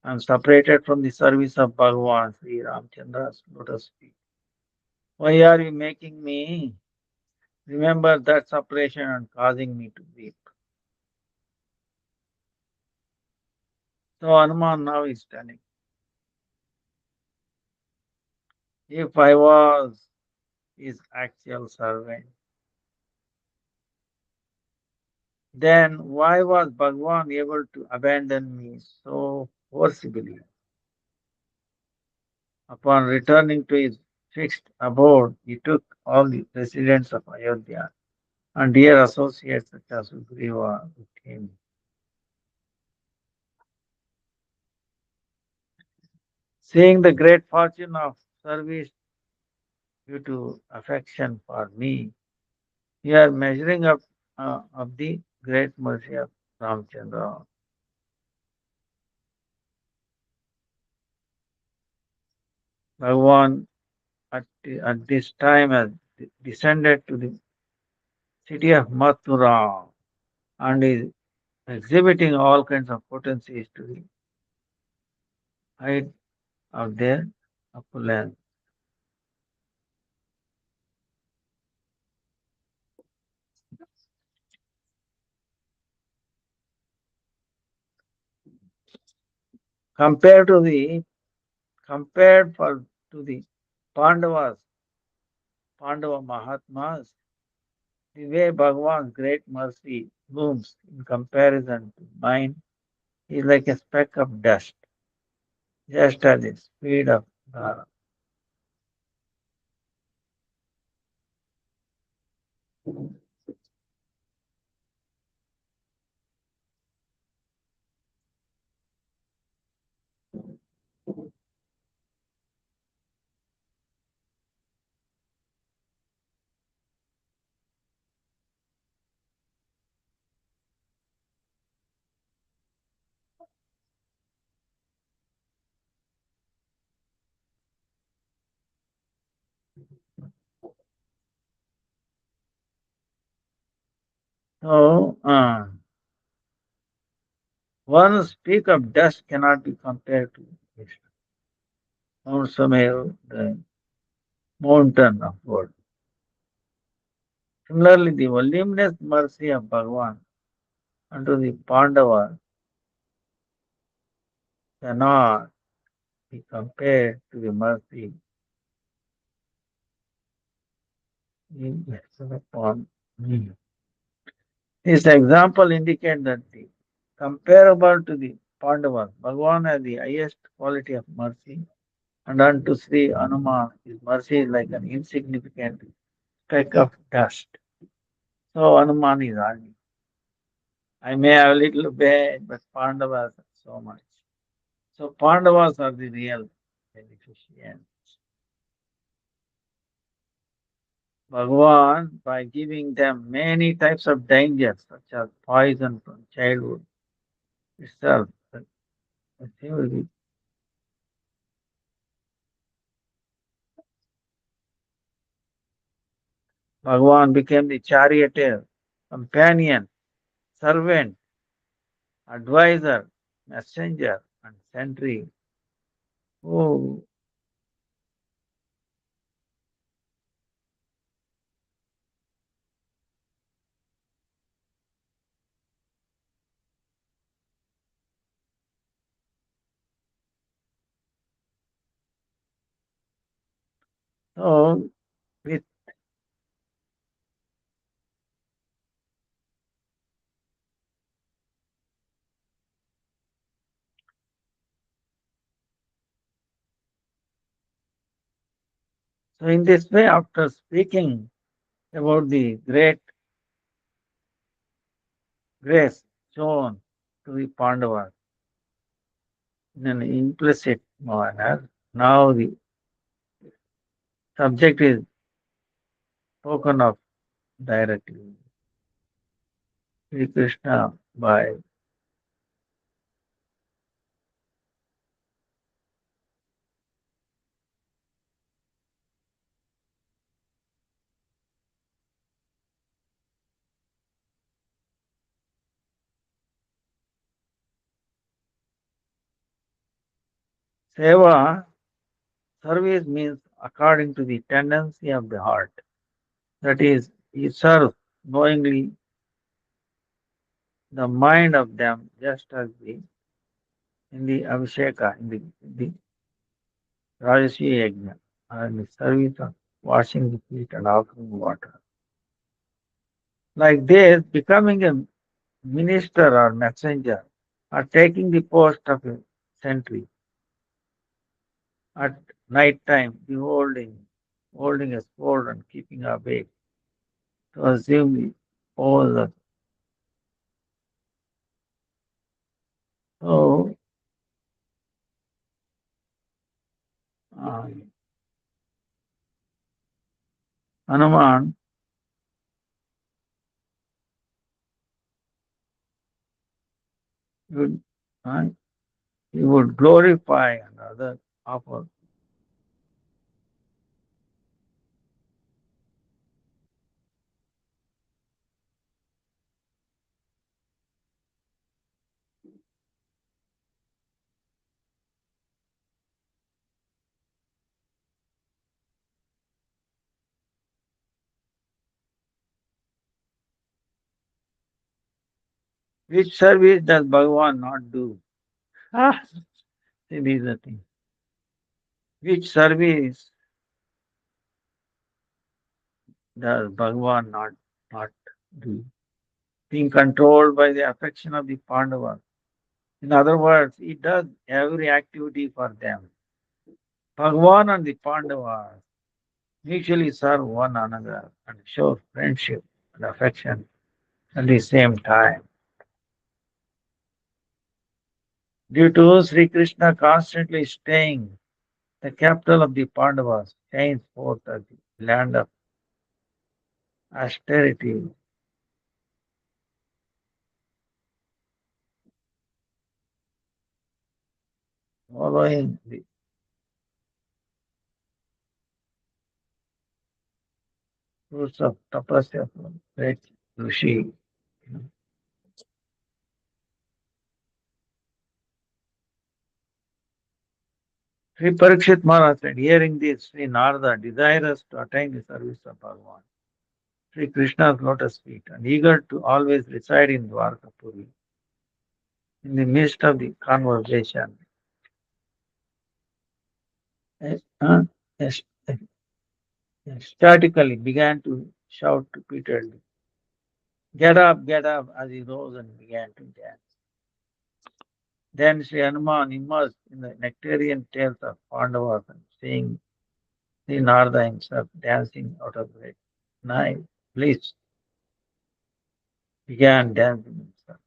I am separated from the service of Bhagavan Sri Ramchandra's lotus feet. Why are you making me remember that separation and causing me to weep?" So Hanuman now is telling, if I was his actual servant, then why was Bhagavan able to abandon me so forcibly? Upon returning to his fixed abode, he took all the residents of Ayodhya and dear associates such as Sugriva with him. Seeing the great fortune of service due to affection for me, you are measuring up of the great mercy of Ramchandra. Bhagavan at this time has descended to the city of Mathura and is exhibiting all kinds of potencies to the height of their opulence. Compared to the to the Pandavas, Pandava Mahatmas, the way Bhagavan's great mercy looms in comparison to mine is like a speck of dust, just at the speed of Dhara. So, one speck of dust cannot be compared to this Mount Sumer, the mountain of God. Similarly, the voluminous mercy of Bhagavan unto the Pandavas cannot be compared to the mercy he bestowed upon me. This example indicates that the comparable to the Pandavas, Bhagavan has the highest quality of mercy, and unto Sri Hanuman, his mercy is like an insignificant speck of dust. So Hanuman is arguing, I may have a little bit, but Pandavas have so much. So Pandavas are the real beneficiaries. Bhagavan by giving them many types of dangers, such as poison from childhood itself. Bhagavan became the charioteer, companion, servant, advisor, messenger, and sentry. Oh, so, with, so in this way, after speaking about the great grace shown to the Pandavas in an implicit manner, now the subject is spoken of directly. Sri Krishna by Seva. Service means according to the tendency of the heart. That is, he serves knowingly the mind of them, just as in the Abhisheka, in the Rajasi Yajna, and the service of washing the feet and offering water. Like this, becoming a minister or messenger, or taking the post of a sentry at night time, holding a sword and keeping awake to assume the pose of. So, um, Hanuman would, uh, he would glorify another offer. Which service does Bhagavan not do? Ah, see, these are things. Which service does Bhagavan not do? Being controlled by the affection of the Pandavas. In other words, he does every activity for them. Bhagavan and the Pandavas mutually serve one another and show friendship and affection at the same time. Due to Sri Krishna constantly staying the capital of the Pandavas, henceforth as the land of austerity, following the rules of tapasya from great Rishi. Sri Parikshit Maharaj said, hearing this, Sri Narada, desirous to attain the service of Bhagavan, Sri Krishna's lotus feet, and eager to always reside in Dwarkapuri, in the midst of the conversation, eh, uh, es- ecstatically began to shout repeatedly, get up, as he rose and began to dance. Then Sri Hanuman, immersed in the nectarian tales of Pandavas and seeing Sri Narada himself dancing out of great night, bliss, began dancing himself.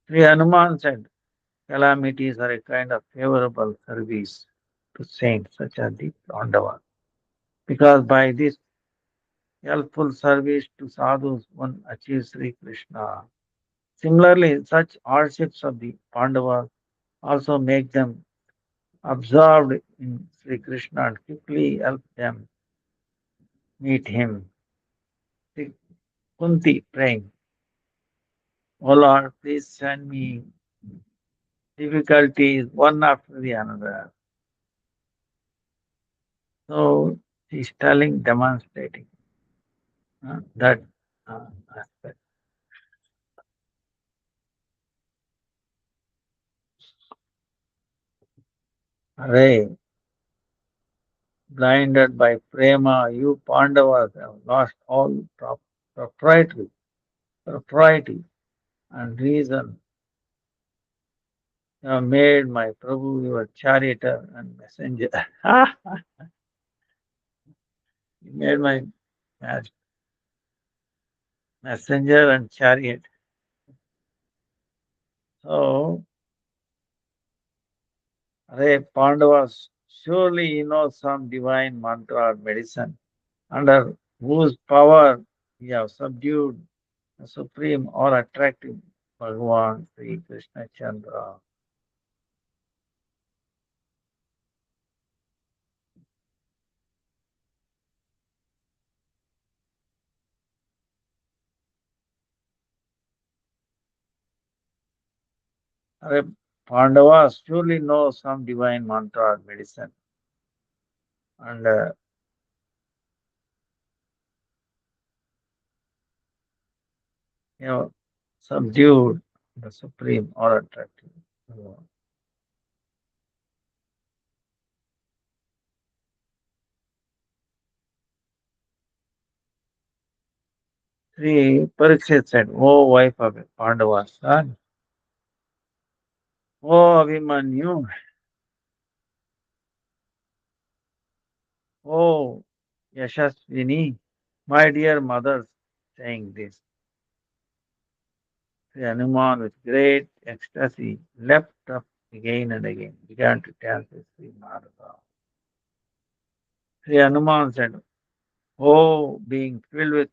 Sri Hanuman said, calamities are a kind of favorable service to saints such as the Pandavas, because by this helpful service to sadhus one achieves Sri Krishna. Similarly, such hardships of the Pandavas also make them absorbed in Sri Krishna and quickly help them meet him. Sri Kunti praying, O Lord, please send me difficulties one after the another. So he's telling, demonstrating that uh, aspect. Hare, blinded by prema, you Pandavas have lost all propriety, propriety and reason. You have made my Prabhu your charioteer and messenger. You made my mas- messenger and chariot. So, Hare Pandavas, surely you know some divine mantra or medicine under whose power you have subdued the supreme or attractive Bhagavan Sri Krishna Chandra. Hare Pandavas surely know some divine mantra or medicine and you know subdued the supreme or attractive. Bhagavan. Sri Parikshit said, O wife of Pandava's son, O Abhimanyu, O Yashasvini, my dear mother, saying this, Sri Hanuman with great ecstasy leapt up again and again, began to dance with Sri Narada. Sri Hanuman said, O being filled with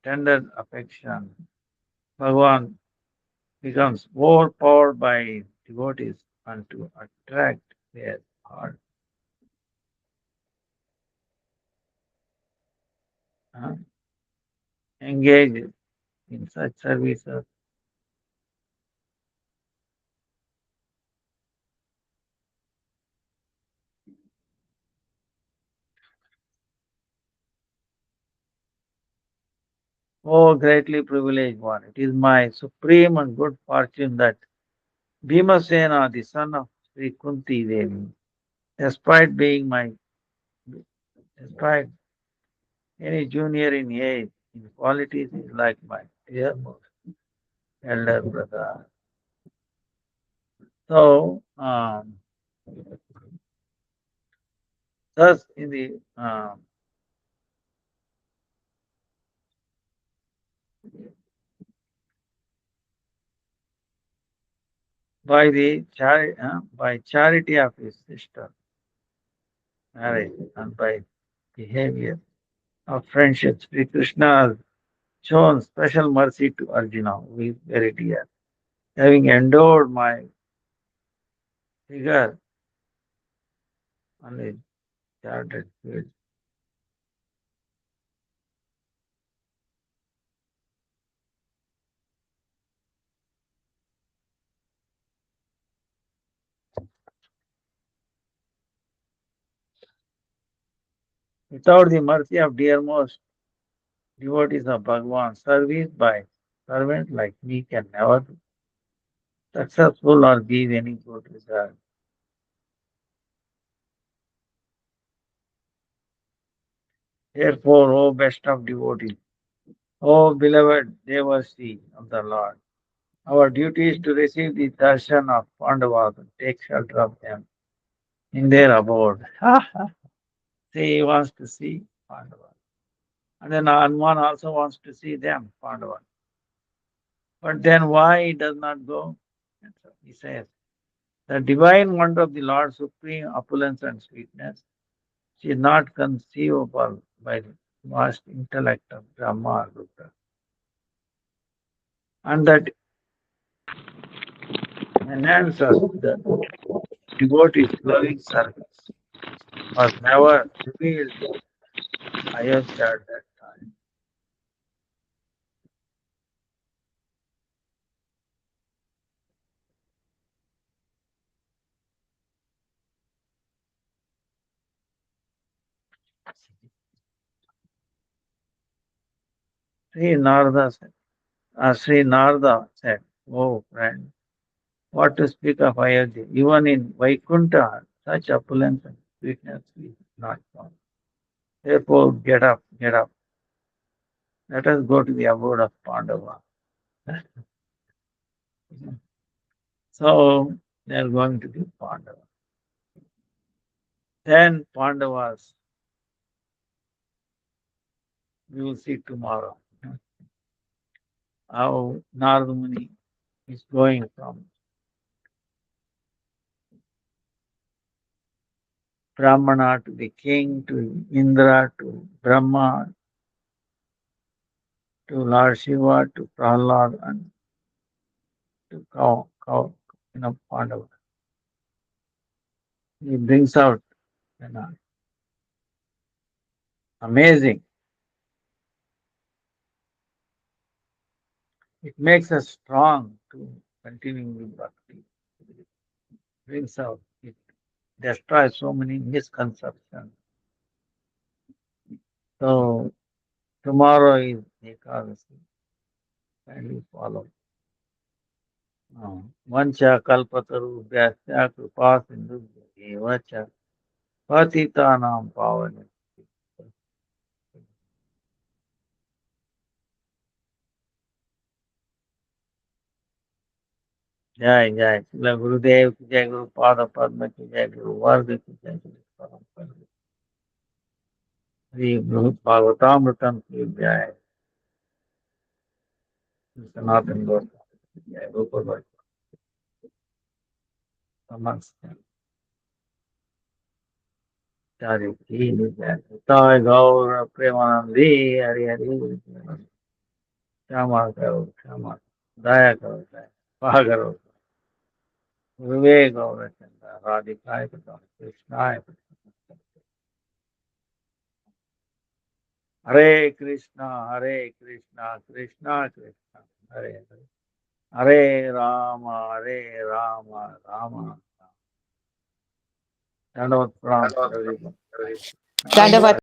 tender affection, Bhagavan becomes overpowered by devotees and to attract their heart. uh, Engage in such services. Oh, greatly privileged one, it is my supreme and good fortune that Bhimasena, the son of Sri Kunti Devi, despite being my, despite any junior in age, in qualities, is like my dearmost elder brother. So, thus, in the by charity of his sister marriage and by behavior of friendship, Sri Krishna has shown special mercy to Arjuna, who is very dear, having endowed my figure on his charted field. Without the mercy of dearmost devotees of Bhagavan, service by servants like me can never be successful or give any good result. Therefore, O best of devotees, O beloved Devasi of the Lord, our duty is to receive the darshan of Pandavas and take shelter of them in their abode. See, he wants to see Pandavas. And then Hanuman also wants to see them, Pandavas. But then why he does not go? He says, the divine wonder of the Lord's supreme opulence and sweetness is not conceivable by the vast intellect of Brahma or Rudra. And that enhances the devotee's loving service was never revealed in Ayodhya at that time. Sri Narada said, oh friend, what to speak of Ayodhya? Even in Vaikuntha, such opulence and sweetness is not found. Therefore, get up, get up. Let us go to the abode of Pandava. So, they are going to the Pandava. Then Pandavas, we will see tomorrow how Narada Muni is going from Brahmana to the king, to Indra, to Brahma, to Lord Shiva, to Prahlad, and to Pandava. He brings out, you know, amazing. It makes us strong to continue with bhakti. It brings out, it destroys so many misconceptions. So tomorrow is Ekadasi. Kindly follow. Vancha kalpataru vyasya kripa sindhu evacha patitanam pavane. जय जय श्री गुरुदेव की जय, गुरु पाद पद्म की जय, गुरु वर्ग की जय, गुरु परम श्री बृहद भागवतामृतम की जय, सनातन गौतम की जय, गोपाल समस्त चार्य की जय, ताय गौर प्रेमानंदी हरि हरि, क्षमा करो क्षमा, दया करो दया, पहा करो विवेक गौर चंद्र राधिकाय कृष्णाय हरे कृष्णा कृष्णा कृष्णा हरे हरे, हरे राम राम राम। दंडवत प्रणाम to everyone. Dandavad